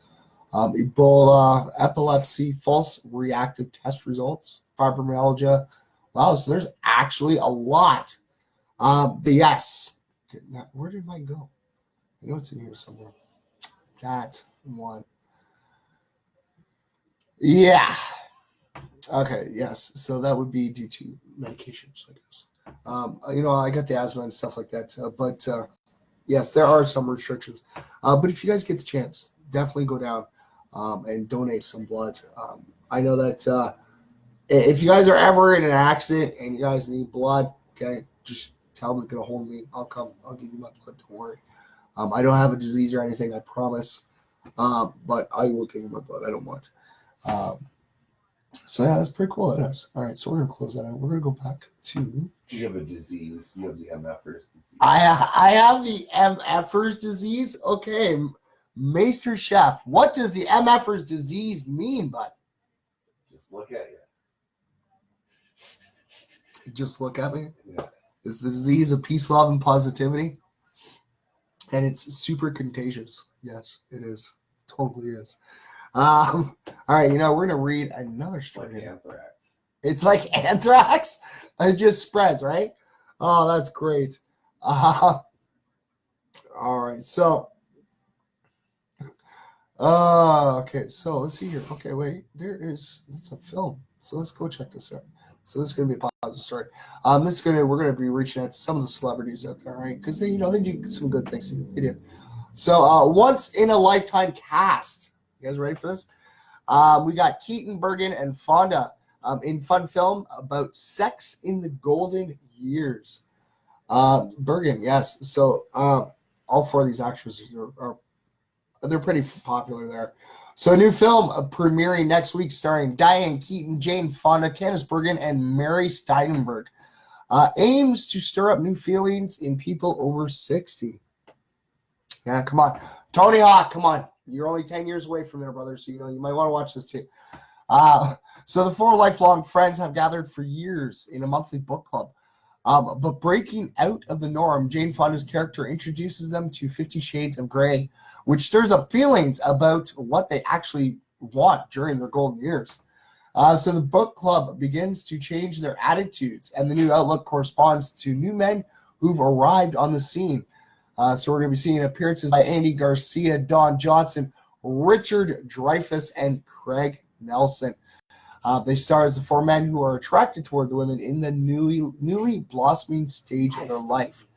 Ebola, epilepsy, false reactive test results, fibromyalgia. Wow, so there's actually a lot. But yes, now, where did mine go? I know it's in here somewhere. That one. Yeah. Okay, yes. So that would be due to medications, I guess. I got the asthma and stuff like that. But yes, there are some restrictions. But if you guys get the chance, definitely go down and donate some blood. I know that if you guys are ever in an accident and you guys need blood, okay, just tell them to get a hold of me. I'll come. I'll give you my blood. Don't worry. I don't have a disease or anything, I promise. But I will give you my blood. I don't want. So yeah, that's pretty cool. That is. All right, so we're gonna close that out. We're gonna go back to. You have a disease. You have the MFers disease. I have the MFers disease. Okay, Maester Chef, what does the MFers disease mean, bud? Just look at you. Just look at me. Yeah. It's the disease of peace, love, and positivity, and it's super contagious. Yes, it is. Totally is. All right, we're gonna read another story. Like anthrax. It's like anthrax. It just spreads, right? Oh, that's great. All right, so. Okay, so let's see here. Okay, wait, it's a film. So let's go check this out. So this is gonna be a positive story. We're gonna be reaching out to some of the celebrities out there, right? Because they do some good things. They do. So once in a lifetime cast. You guys ready for this? We got Keaton, Bergen, and Fonda in fun film about sex in the golden years. Bergen, yes. So all four of these actresses they're pretty popular there. So a new film premiering next week starring Diane Keaton, Jane Fonda, Candice Bergen, and Mary Steinberg. Aims to stir up new feelings in people over 60. Yeah, come on. Tony Hawk, come on. You're only 10 years away from there, brother, so you might want to watch this too. So the four lifelong friends have gathered for years in a monthly book club. But breaking out of the norm, Jane Fonda's character introduces them to 50 Shades of Grey, which stirs up feelings about what they actually want during their golden years. So the book club begins to change their attitudes, and the new outlook corresponds to new men who've arrived on the scene. So we're going to be seeing appearances by Andy Garcia, Don Johnson, Richard Dreyfuss, and Craig Nelson. They star as the four men who are attracted toward the women in the newly blossoming stage of their life.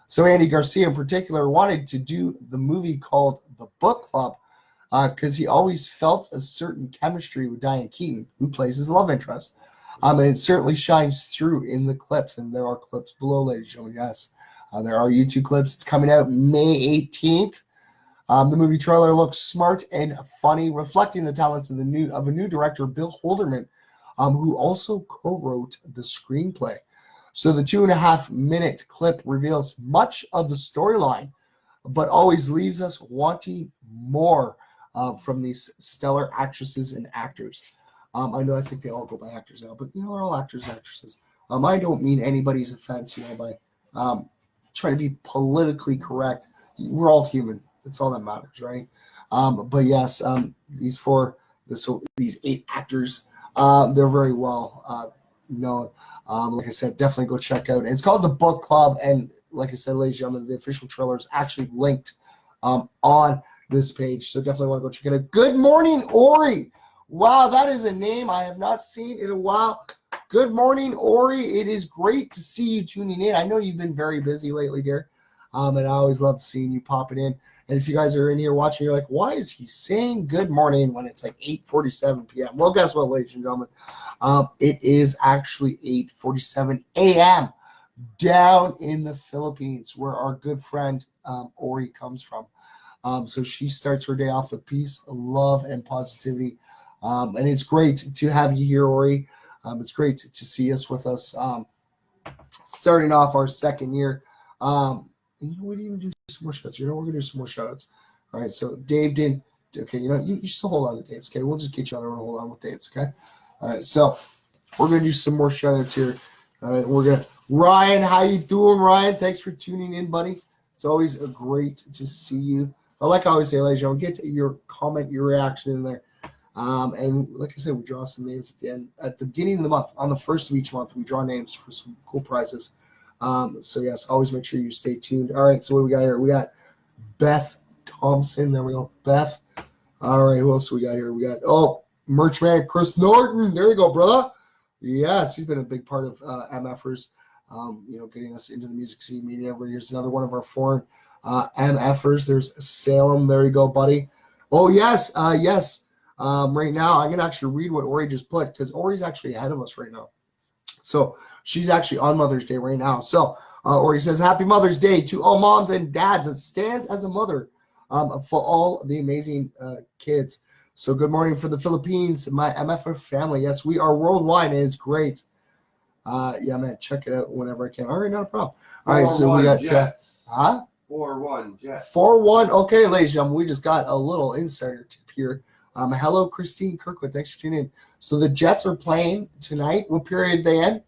So Andy Garcia in particular wanted to do the movie called The Book Club because he always felt a certain chemistry with Diane Keaton, who plays his love interest. And it certainly shines through in the clips, and there are clips below, ladies and gentlemen, yes. There are YouTube clips. It's coming out May 18th. The movie trailer looks smart and funny, reflecting the talents of a new director, Bill Holderman, who also co-wrote the screenplay. So the 2.5-minute clip reveals much of the storyline, but always leaves us wanting more from these stellar actresses and actors. I think they all go by actors now, but they're all actors and actresses. I don't mean anybody's offense, by trying to be politically correct. We're all human. That's all that matters, right? But yes, these 8 actors, they're very well known. Like I said, definitely go check out. And it's called The Book Club, and like I said, ladies and gentlemen, the official trailer is actually linked on this page, so definitely want to go check it out. Good morning, Ori. Wow, that is a name I have not seen in a while. Good morning, Ori. It is great to see you tuning in. I know you've been very busy lately, dear, and I always love seeing you popping in. And if you guys are in here watching, you're like, why is he saying good morning when it's like 8:47 p.m.? Well, guess what, ladies and gentlemen? It is actually 8:47 a.m. down in the Philippines, where our good friend Ori comes from. So she starts her day off with peace, love, and positivity. And it's great to have you here, Ori. It's great to see us with us starting off our second year. We didn't even do some more shoutouts. We're going to do some more shoutouts. All right, so Dave didn't. Okay, you still hold on to Dave's. Okay, we'll just get you on and hold on with Dave's. Okay. All right, so we're going to do some more shoutouts here. All right, Ryan, how you doing, Ryan? Thanks for tuning in, buddy. It's always great to see you. But like I always say, ladies and gentlemen, get your comment, your reaction in there. And like I said, we draw some names at the beginning of the month. On the first of each month, we draw names for some cool prizes. So yes, always make sure you stay tuned. All right, so what do we got here? We got Beth Thompson. There we go, Beth. All right, who else do we got here? We got merch man Chris Norton. There you go, brother. Yes, he's been a big part of MFers. Getting us into the music scene. Meeting everybody. Here's another one of our foreign MFers. There's Salem. There you go, buddy. Oh yes, yes. Right now, I'm gonna actually read what Ori just put, because Ori's actually ahead of us right now. So she's actually on Mother's Day right now. So Ori says, "Happy Mother's Day to all moms and dads that stands as a mother for all the amazing kids." So good morning from the Philippines, my MFR family. Yes, we are worldwide, and it's great. Yeah, man, check it out whenever I can. All right, not a problem. All right, so we got Jets. 4-1 Jets. 4-1. Okay, ladies and gentlemen, we just got a little insider tip here. Hello, Christine Kirkwood. Thanks for tuning in. So the Jets are playing tonight. What period they in?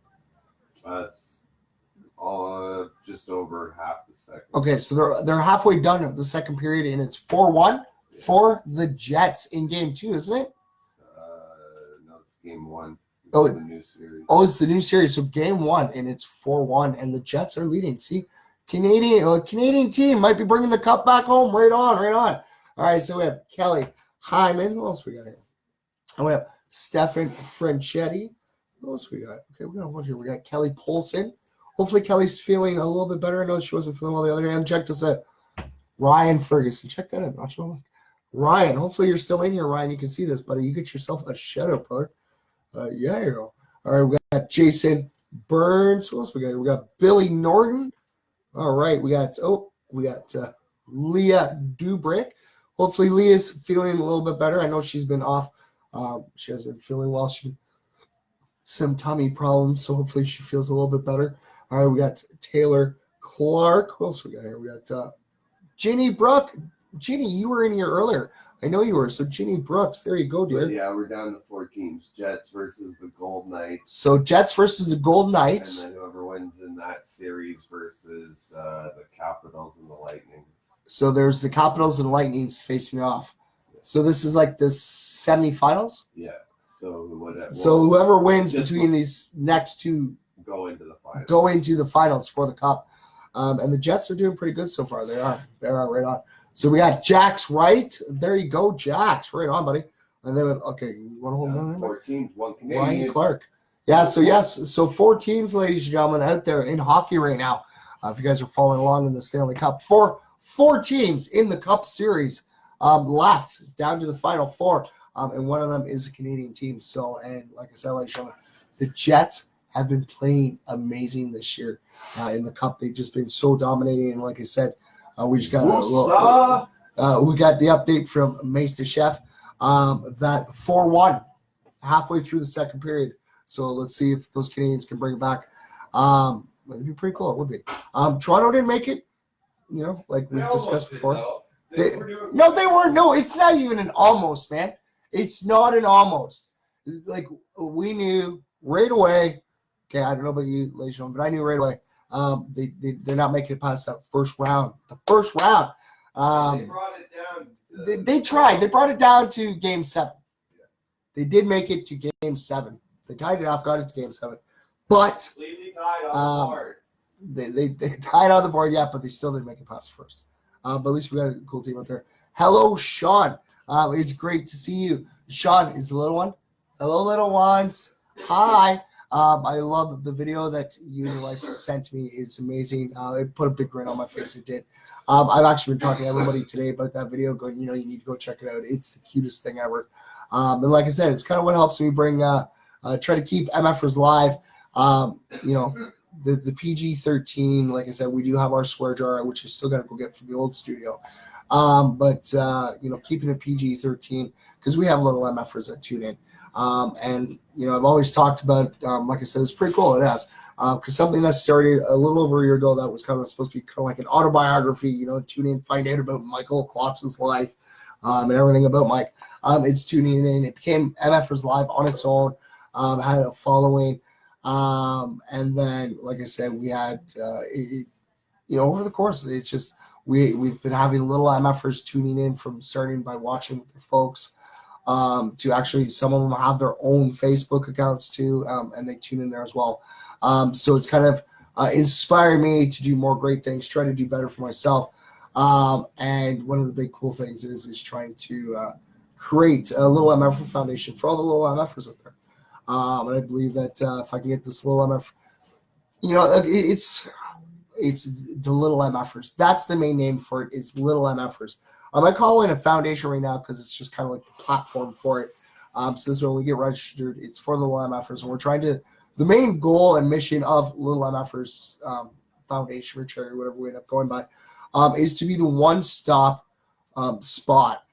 Just over half the second. Okay, so they're halfway done of the second period, and it's 4-1 for the Jets in game 2, isn't it? No, it's game 1. Oh, the new series. Oh, it's the new series. So game 1, and it's 4-1, and the Jets are leading. See, Canadian team might be bringing the cup back home. Right on, right on. All right, so we have Kelly Hyman. Who else we got here? And we have Stefan Franchetti. Who else we got? Okay, we got a bunch here. We got Kelly Polson. Hopefully Kelly's feeling a little bit better. I know she wasn't feeling well the other day. And check this out. Ryan Ferguson. Check that out. Not sure. Ryan, hopefully you're still in here, Ryan. You can see this, buddy. You get yourself a shout-out, brother. Yeah, you go. All right, we got Jason Burns. Who else we got? We got Billy Norton. All right, we got Leah Dubrick. Hopefully Leah's feeling a little bit better. I know she's been off. She hasn't been feeling well. She some tummy problems, so hopefully she feels a little bit better. All right, we got Taylor Clark. Who else we got here? We got Ginny Brook. Ginny, you were in here earlier. I know you were. So Ginny Brooks, there you go, dear. But yeah, we're down to 4 teams. Jets versus the Gold Knights. So Jets versus the Gold Knights. And then whoever wins in that series versus the Capitals and the Lightning. So there's the Capitals and Lightnings facing off. So this is like the semifinals? Yeah. So whoever wins between these next two go into the finals for the Cup. And the Jets are doing pretty good so far. They are right on. So we got Jax Wright. There you go, Jax. Right on, buddy. And then, okay, you want to hold on? 4 teams, 1 Canadian. Ryan Clark. Yeah, so yes. So 4 teams, ladies and gentlemen, out there in hockey right now. If you guys are following along in the Stanley Cup. 4 teams in the Cup Series left down to the Final 4. And one of them is a Canadian team. So, and like I said, ladies and gentlemen, the Jets have been playing amazing this year in the Cup. They've just been so dominating. And like I said, we just got we got the update from Meister Chef that 4-1 halfway through the second period. So let's see if those Canadians can bring it back. It'd be pretty cool. It would be. Toronto didn't make it, like we've discussed before. They weren't. No, it's not even an almost, man. It's not an almost. Like, we knew right away. Okay, I don't know about you, ladies and gentlemen, but I knew right away. They're not making it past that first round. The first round. They brought it down. They tried. They brought it down to Game 7. They did make it to Game 7. They tied it off, got it to Game 7. But Completely tied on the board. They tied on the board, yeah, but they still didn't make it past first. But at least we got a cool team out there. Hello, Sean. It's great to see you. Sean is the little one. Hello, little ones. Hi. I love the video that you and your wife sent me. It's amazing. It put a big grin on my face. It did. I've actually been talking to everybody today about that video, going, you need to go check it out. It's the cutest thing ever. And like I said, it's kind of what helps me bring, try to keep MFers live. The PG-13, like I said, we do have our swear jar, which I still got to go get from the old studio. But keeping it PG-13 because we have little MFers that tune in. And I've always talked about, like I said, it's pretty cool. It has. Because something that started a little over a year ago that was kind of supposed to be kind of like an autobiography, tune in, find out about Michael Klotz's life and everything about Mike. It's tuning in. It became MFers Live on its own, had a following. And then, like I said, we had, over the course, it's just, we've been having little MFers tuning in from starting by watching with their folks to actually some of them have their own Facebook accounts too, and they tune in there as well. So it's kind of inspired me to do more great things, try to do better for myself. And one of the big cool things is trying to create a little MFer foundation for all the little MFers out there. And I believe that if I can get this little MF, it's the little MFers. That's the main name for it, is little MFers. I call it a foundation right now because it's just kind of like the platform for it. So this is when we get registered. It's for the little MFers, and we're trying to. The main goal and mission of Little MFers Foundation or charity, whatever we end up going by, is to be the one-stop spot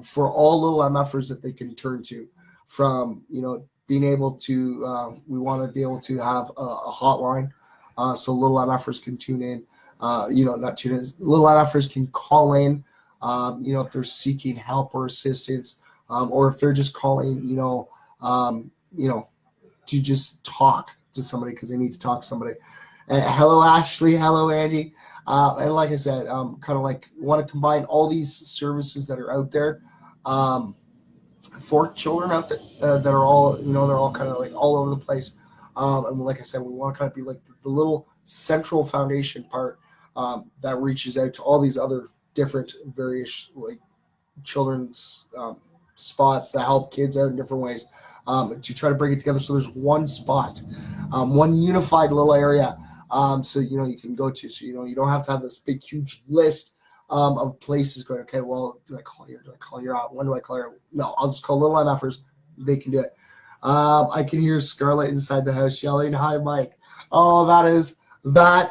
for all little MFers that they can turn to. From being able to, we want to be able to have a hotline, so little MFers can tune in. Not tune in. Little MFers can call in. If they're seeking help or assistance, or if they're just calling, to just talk to somebody because they need to talk to somebody. Hello, Ashley. Hello, Andy. And like I said, kind of like want to combine all these services that are out there for children out there that are all, they're all kind of like all over the place. And like I said, we want to kind of be like the little central foundation part that reaches out to all these other different various like children's spots that help kids out in different ways. To try to bring it together so there's one spot, one unified little area, so you can go to. So you don't have to have this big huge list of places going. Okay, well, do I call here? Do I call here out? When do I call here? No, I'll just call little MFers. They can do it. I can hear Scarlett inside the house yelling, "Hi, Mike!" Oh, that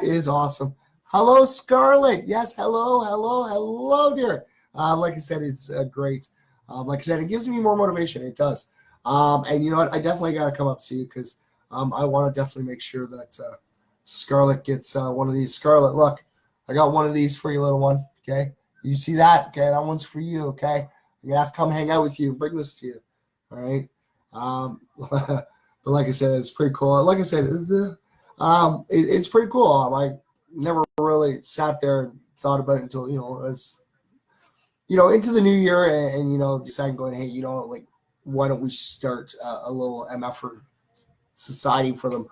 is awesome. Hello, Scarlett. Yes, hello, dear. Like I said, it's great. Like I said, it gives me more motivation. It does. And you know what? I definitely got to come up to you because I want to definitely make sure that Scarlett gets one of these. Scarlett, look, I got one of these for you, little one. Okay, you see that? Okay, that one's for you. Okay, I'm gonna have to come hang out with you and bring this to you. All right. But like I said, it's pretty cool. Like I said, it's pretty cool. I never really sat there and thought about it until as into the new year and deciding going, hey, like, why don't we start a little MF society for them?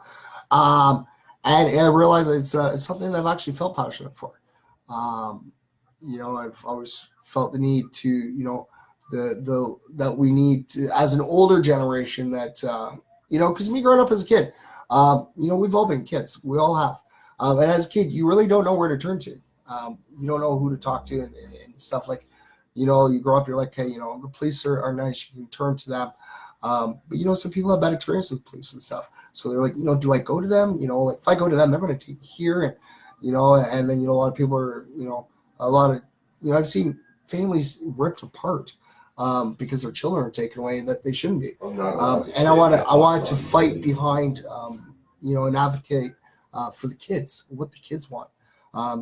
And I realized it's something that I've actually felt passionate for. I've always felt the need to, that we need to, as an older generation that, because me growing up as a kid, we've all been kids. We all have. And as a kid, you really don't know where to turn to. You don't know who to talk to and stuff like. You grow up, you're like, hey, the police are nice. You can turn to them. But, some people have bad experiences with police and stuff. So they're like, do I go to them? Like if I go to them, they're going to take me here. And, and then, a lot of people are, a lot of, I've seen families ripped apart because their children are taken away that they shouldn't be. And I want to fight behind, and advocate for the kids, what the kids want,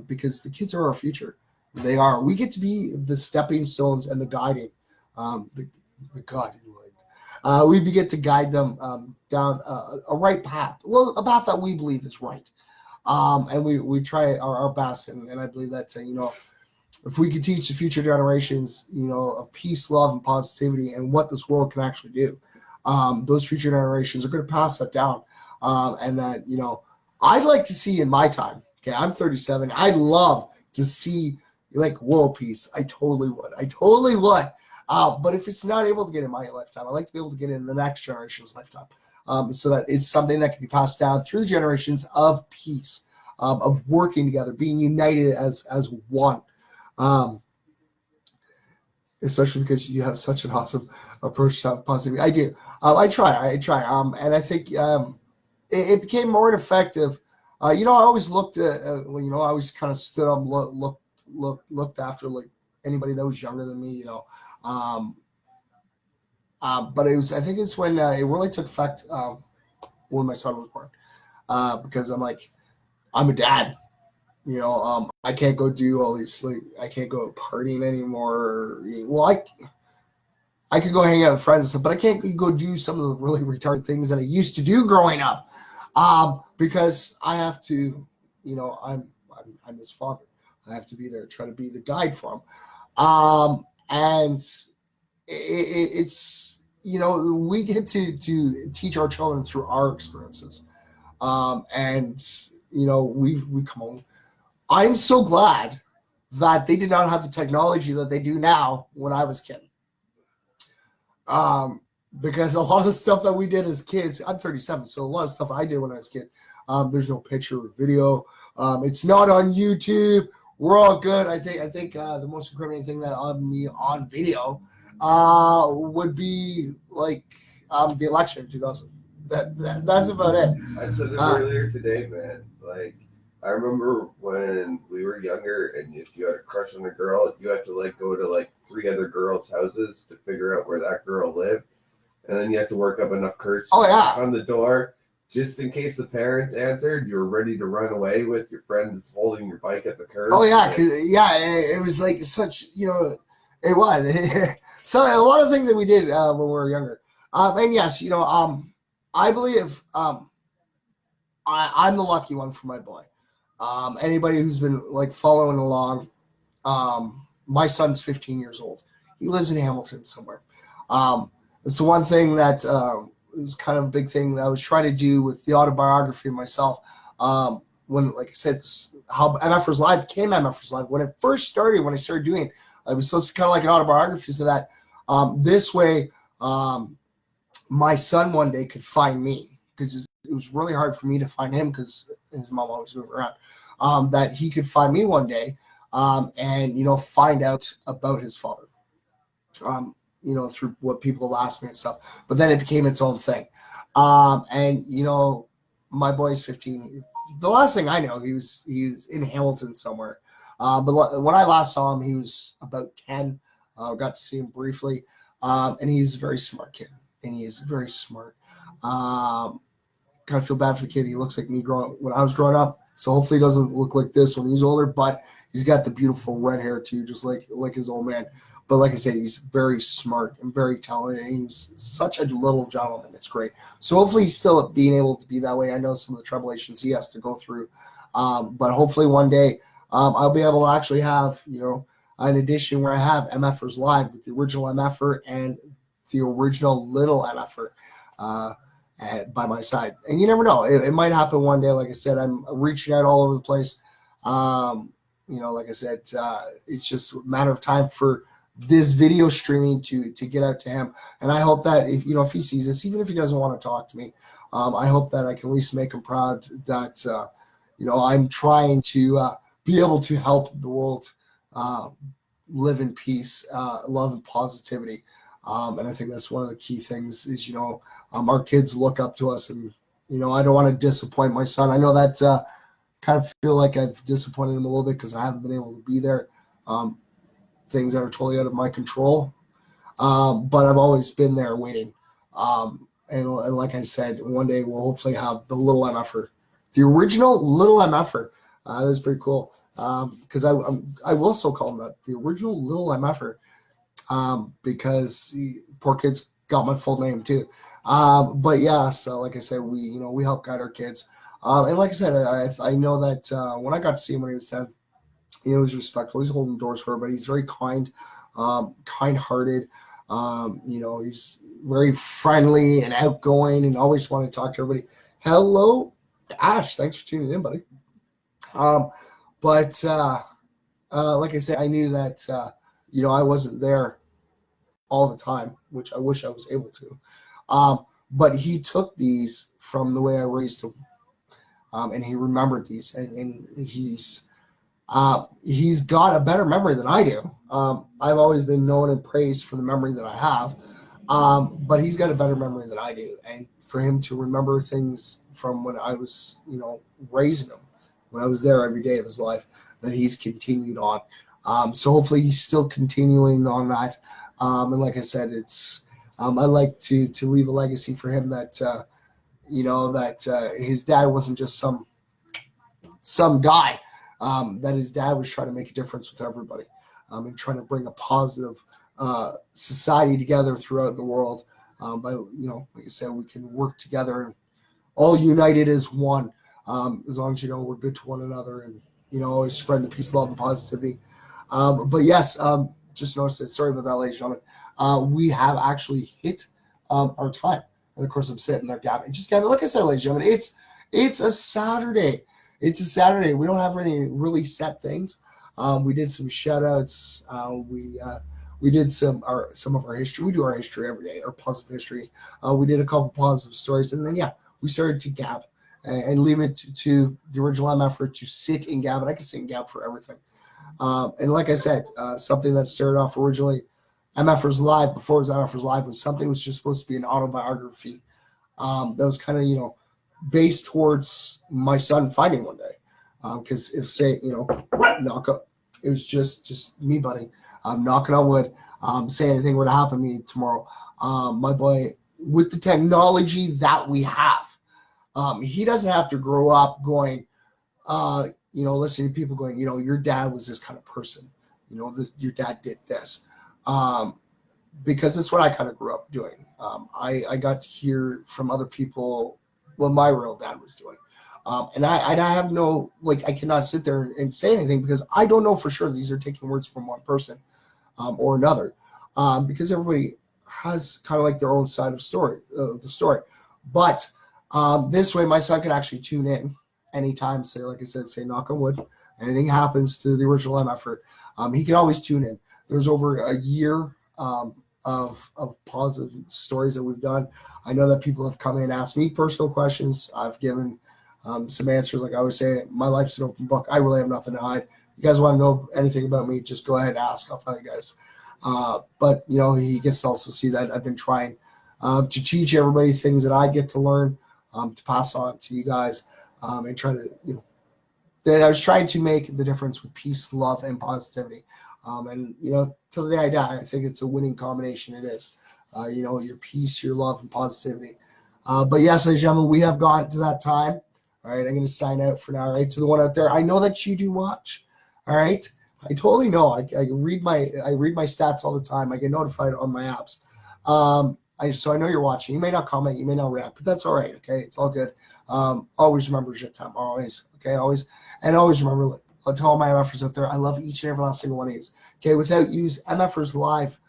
because the kids are our future. They are. We get to be the stepping stones and the guiding, the guiding light. We get to guide them down a right path. Well, a path that we believe is right. And we try our best, and I believe that if we could teach the future generations, of peace, love, and positivity, and what this world can actually do, those future generations are going to pass that down. And that I'd like to see in my time. Okay, I'm 37. I'd love to see like world peace. I totally would. But if it's not able to get in my lifetime, I'd like to be able to get in the next generation's lifetime. So that it's something that can be passed down through the generations of peace, of working together, being united as one. Especially because you have such an awesome approach to positivity. I do. I try. And I think it became more effective. I always looked at, I always kind of stood up, looked after like anybody that was younger than me, but I think it's when it really took effect when my son was born, because I'm a dad, I can't go do all these, I can't go partying anymore. Well, I could go hang out with friends and stuff, but I can't go do some of the really retarded things that I used to do growing up, because I have to, I'm his father. I have to be there, try to be the guide for him, and it's we get to teach our children through our experiences, and we come home. I'm so glad that they did not have the technology that they do now when I was a kid, because a lot of the stuff that we did as kids, I'm 37, so a lot of stuff I did when I was a kid, there's no picture or video, it's not on YouTube. We're all good. I think the most incriminating thing that on me on video would be like the election in 2000. That's about it. I said it earlier today, man. Like, I remember when we were younger, and if you had a crush on a girl, you had to go to 3 other girls' houses to figure out where that girl lived, and then you had to work up enough courage on the door. Just in case the parents answered, you were ready to run away with your friends holding your bike at the curb. Oh yeah, it was like such, it was. So a lot of things that we did when we were younger. And yes, I believe I'm the lucky one for my boy. Anybody who's been following along, my son's 15 years old. He lives in Hamilton somewhere. It's the one thing that it was kind of a big thing that I was trying to do with the autobiography of myself. When, like I said, how MFers Live became MFers Live. When it first started, when I started doing it, it was supposed to be kind of like an autobiography, so that this way my son one day could find me, because it was really hard for me to find him because his mom always moved around, that he could find me one day and, find out about his father. Through what people asked me and stuff. But then it became its own thing. And my boy's 15. The last thing I know, he was in Hamilton somewhere. But when I last saw him, he was about 10. Got to see him briefly. And he's a very smart kid. And he is very smart. Kind of feel bad for the kid. He looks like me when I was growing up. So hopefully he doesn't look like this when he's older. But he's got the beautiful red hair too, just like his old man. But like I said, he's very smart and very talented, and he's such a little gentleman. It's great. So hopefully he's still being able to be that way. I know some of the tribulations he has to go through. But hopefully one day I'll be able to actually have, an edition where I have MFers Live with the original MFer and the original little MFer by my side. And you never know. It might happen one day. Like I said, I'm reaching out all over the place. Like I said, it's just a matter of time for this video streaming to get out to him. And I hope that if he sees this, even if he doesn't want to talk to me, I hope that I can at least make him proud that, I'm trying to be able to help the world live in peace, love, and positivity. And I think that's one of the key things is, our kids look up to us, and, I don't want to disappoint my son. I know that kind of feel like I've disappointed him a little bit because I haven't been able to be there. things that are totally out of my control. But I've always been there waiting. And like I said, one day we'll hopefully have the little MFer, the original little MFer. That's pretty cool. Because I will still call him that, the original little MFer. Because poor kids got my full name too. But yeah, so like I said, we help guide our kids. And like I said, I know that when I got to see him when he was 10, he was respectful. He's holding doors for everybody. He's very kind, kind-hearted. He's very friendly and outgoing and always want to talk to everybody. Hello, Ash. Thanks for tuning in, buddy. But like I said, I knew that, I wasn't there all the time, which I wish I was able to. But he took these from the way I raised him, and he remembered these, and he's got a better memory than I do. I've always been known and praised for the memory that I have, but he's got a better memory than I do. And for him to remember things from when I was, raising him, when I was there every day of his life, that he's continued on. So hopefully he's still continuing on that. And like I said, it's I like to leave a legacy for him that that his dad wasn't just some guy. That his dad was trying to make a difference with everybody, and trying to bring a positive society together throughout the world. By like I said, we can work together and all united as one. As long as we're good to one another and always spread the peace, love, and positivity. But yes, just noticed it. Sorry about that, ladies and gentlemen. We have actually hit our time, and of course I'm sitting there gabbing. Just gabbing. Like I said, ladies and gentlemen, it's a Saturday. It's a Saturday. We don't have any really set things. We did some shout outs. We did some of our history. We do our history every day, our positive history. We did a couple positive stories, and then we started to gab and leave it to the original MFer to sit and gab. And I can sit and gab for everything. And like I said, something that started off originally MFers Live, before it was MFers Live, was something that was just supposed to be an autobiography that was kind of, based towards my son fighting one day. Because if say, knock up, it was just me, buddy. I'm knocking on wood. Say anything were to happen to me tomorrow. My boy, with the technology that we have, he doesn't have to grow up going, listening to people going, your dad was this kind of person. Your dad did this. Because that's what I kind of grew up doing. I got to hear from other people what my real dad was doing. And I have no, I cannot sit there and say anything because I don't know for sure these are taking words from one person or another, because everybody has kind of like their own side of the story. But this way, my son can actually tune in anytime, say, like I said, say knock on wood, anything happens to the original MFer, he can always tune in. There's over a year of positive stories that we've done. I know that people have come in and asked me personal questions. I've given some answers. Like I always say, my life's an open book. I really have nothing to hide. You guys want to know anything about me, just go ahead and ask. I'll tell you guys. But, he gets to also see that I've been trying to teach everybody things that I get to learn, to pass on to you guys, and try to, that I was trying to make the difference with peace, love, and positivity. And, till the day I die, I think it's a winning combination. It is, your peace, your love, and positivity. But yes, ladies and gentlemen, we have gotten to that time. All right, I'm going to sign out for now. All right, to the one out there, I know that you do watch. All right, I totally know. I read my stats all the time. I get notified on my apps. So I know you're watching. You may not comment, you may not react, but that's all right. Okay, it's all good. Always remember your time. Always. Okay, always. And always remember, to all my MFers out there, I love each and every last single one of you. Okay, without you, MFers Live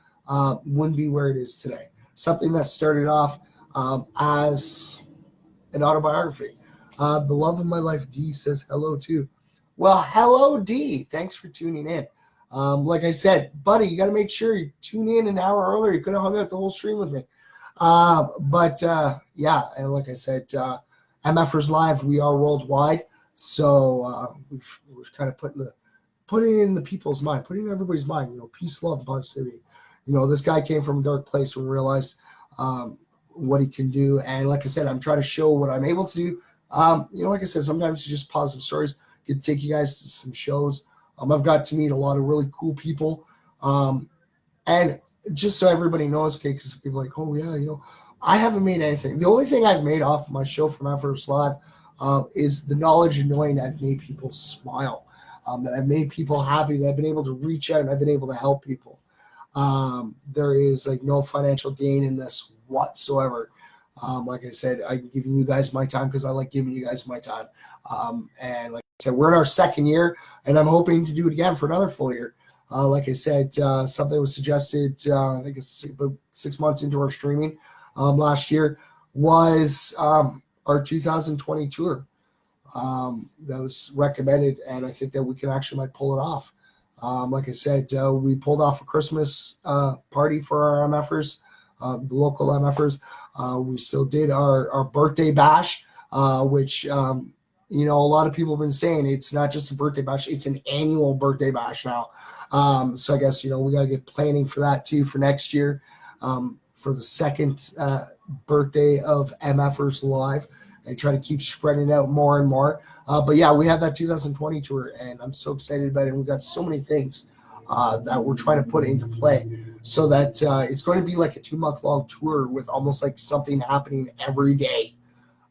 wouldn't be where it is today. Something that started off as an autobiography. The love of my life, D, says hello too. Well, hello, D. Thanks for tuning in. Like I said, buddy, you got to make sure you tune in an hour earlier. You could have hung out the whole stream with me. But and like I said, MFers Live, we are worldwide. So we're kind of putting in the people's mind, putting in everybody's mind, peace, love, and positivity. This guy came from a dark place and realized what he can do. And like I said, I'm trying to show what I'm able to do. Like I said, sometimes it's just positive stories. Get to take you guys to some shows. I've got to meet a lot of really cool people And just so everybody knows, okay, because people are like, oh yeah, I haven't made anything. The only thing I've made off of my show from My First Live is the knowledge and knowing I've made people smile, that I've made people happy, that I've been able to reach out and I've been able to help people. There is like no financial gain in this whatsoever. Like I said, I'm giving you guys my time because I like giving you guys my time. And like I said, we're in our second year, and I'm hoping to do it again for another full year. Like I said, something was suggested, I think it's about 6 months into our streaming last year, was our 2020 tour. That was recommended, and I think that we can actually might pull it off. Like I said, we pulled off a Christmas party for our MFers, the local MFers. We still did our birthday bash, which, a lot of people have been saying it's not just a birthday bash, it's an annual birthday bash now. So I guess, we got to get planning for that too for next year, for the second birthday of MFers Live, and try to keep spreading it out more and more. But yeah, we have that 2020 tour, and I'm so excited about it. And we've got so many things that we're trying to put into play, so that it's going to be like a 2-month-long tour with almost like something happening every day,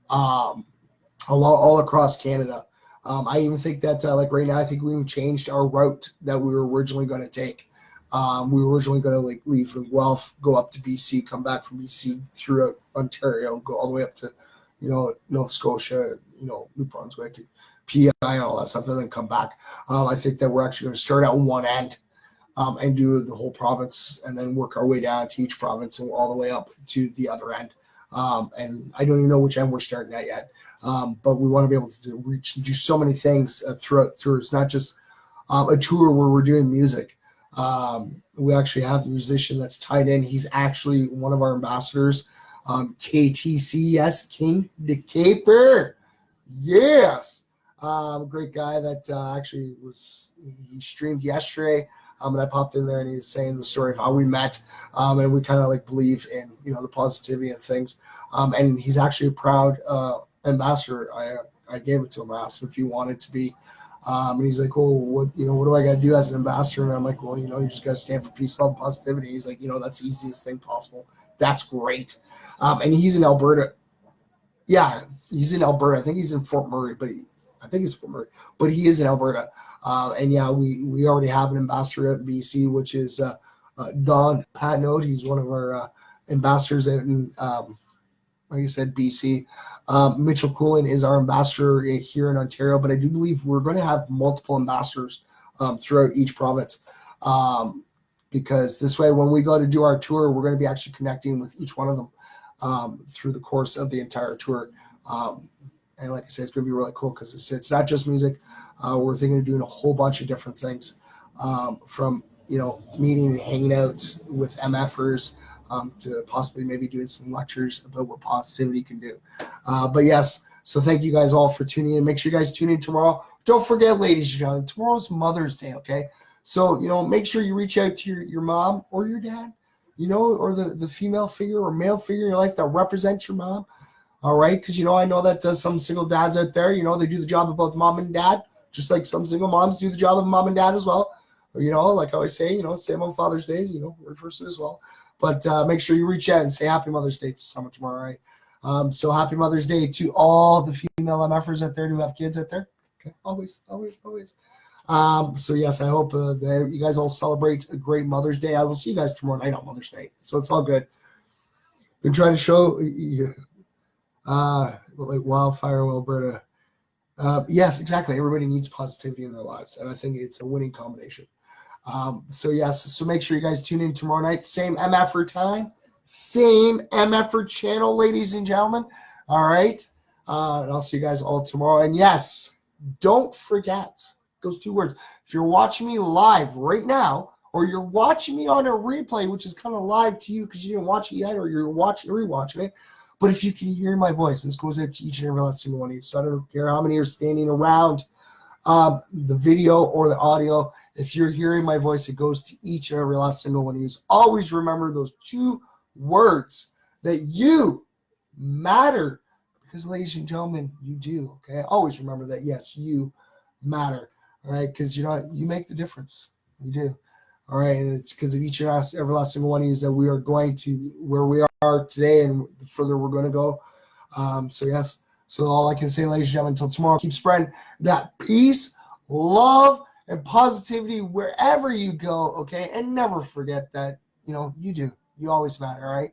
all across Canada. I even think that like right now, I think we even changed our route that we were originally going to take. We were originally going to like leave from Guelph, go up to BC, come back from BC through Ontario, go all the way up to, Nova Scotia, New Brunswick, and PI, and all that stuff, and then come back. I think that we're actually going to start out one end and do the whole province, and then work our way down to each province and all the way up to the other end. And I don't even know which end we're starting at yet. But we want to be able to reach and do so many things throughout tours, not just a tour where we're doing music. We actually have a musician that's tied in. He's actually one of our ambassadors, KTC, King the Caper. Yes. Great guy that actually he streamed yesterday. And I popped in there and he was saying the story of how we met. And we kind of like believe in, the positivity and things. And he's actually a proud ambassador. I gave it to him. I asked him if he wanted to be. And he's like, well, what do I got to do as an ambassador? And I'm like, well, you just got to stand for peace, love, and positivity. He's like, that's the easiest thing possible. That's great. And he's in Alberta. Yeah, he's in Alberta. I think he's in Fort Murray, I think he's Fort Murray, but he is in Alberta. And yeah, we already have an ambassador out in BC, which is Don Patnode. He's one of our ambassadors out in, like I said, BC. Mitchell Coolin is our ambassador here in Ontario, but I do believe we're going to have multiple ambassadors throughout each province, because this way, when we go to do our tour, we're going to be actually connecting with each one of them through the course of the entire tour. And like I said, it's going to be really cool because it's not just music. We're thinking of doing a whole bunch of different things, from meeting and hanging out with MFers, to possibly maybe doing some lectures about what positivity can do. But yes, so thank you guys all for tuning in. Make sure you guys tune in tomorrow. Don't forget, ladies and gentlemen, tomorrow's Mother's Day, okay? So, make sure you reach out to your mom or your dad, or the female figure or male figure in your life that represents your mom, all right? Because, I know that some single dads out there, they do the job of both mom and dad, just like some single moms do the job of mom and dad as well. Or, like I always say, same on Father's Day, reverse it as well. But make sure you reach out and say Happy Mother's Day to someone tomorrow, right? So Happy Mother's Day to all the female MFers out there who have kids out there. Okay, always, always, always. So yes, I hope that you guys all celebrate a great Mother's Day. I will see you guys tomorrow night on Mother's Day. So it's all good. Been trying to show you, like wildfire in Alberta. Yes, exactly. Everybody needs positivity in their lives, and I think it's a winning combination. So yes, so make sure you guys tune in tomorrow night. Same MFer time, same MFer channel, ladies and gentlemen. All right. And I'll see you guys all tomorrow. And yes, don't forget those 2 words. If you're watching me live right now, or you're watching me on a replay, which is kind of live to you because you didn't watch it yet, or you're rewatching it. But if you can hear my voice, this goes out to each and every last single one of you. So I don't care how many are standing around the video or the audio. If you're hearing my voice, it goes to each and every last single one of you. Always remember those 2 words, that you matter. Because, ladies and gentlemen, you do. Okay, always remember that. Yes, you matter. All right, because you make the difference. You do. All right, and it's because of each and every last single one of you that we are going to where we are today, and the further we're going to go. So yes, so all I can say, ladies and gentlemen, until tomorrow, keep spreading that peace, love, and positivity wherever you go. Okay, and never forget that you do. You always matter. All right.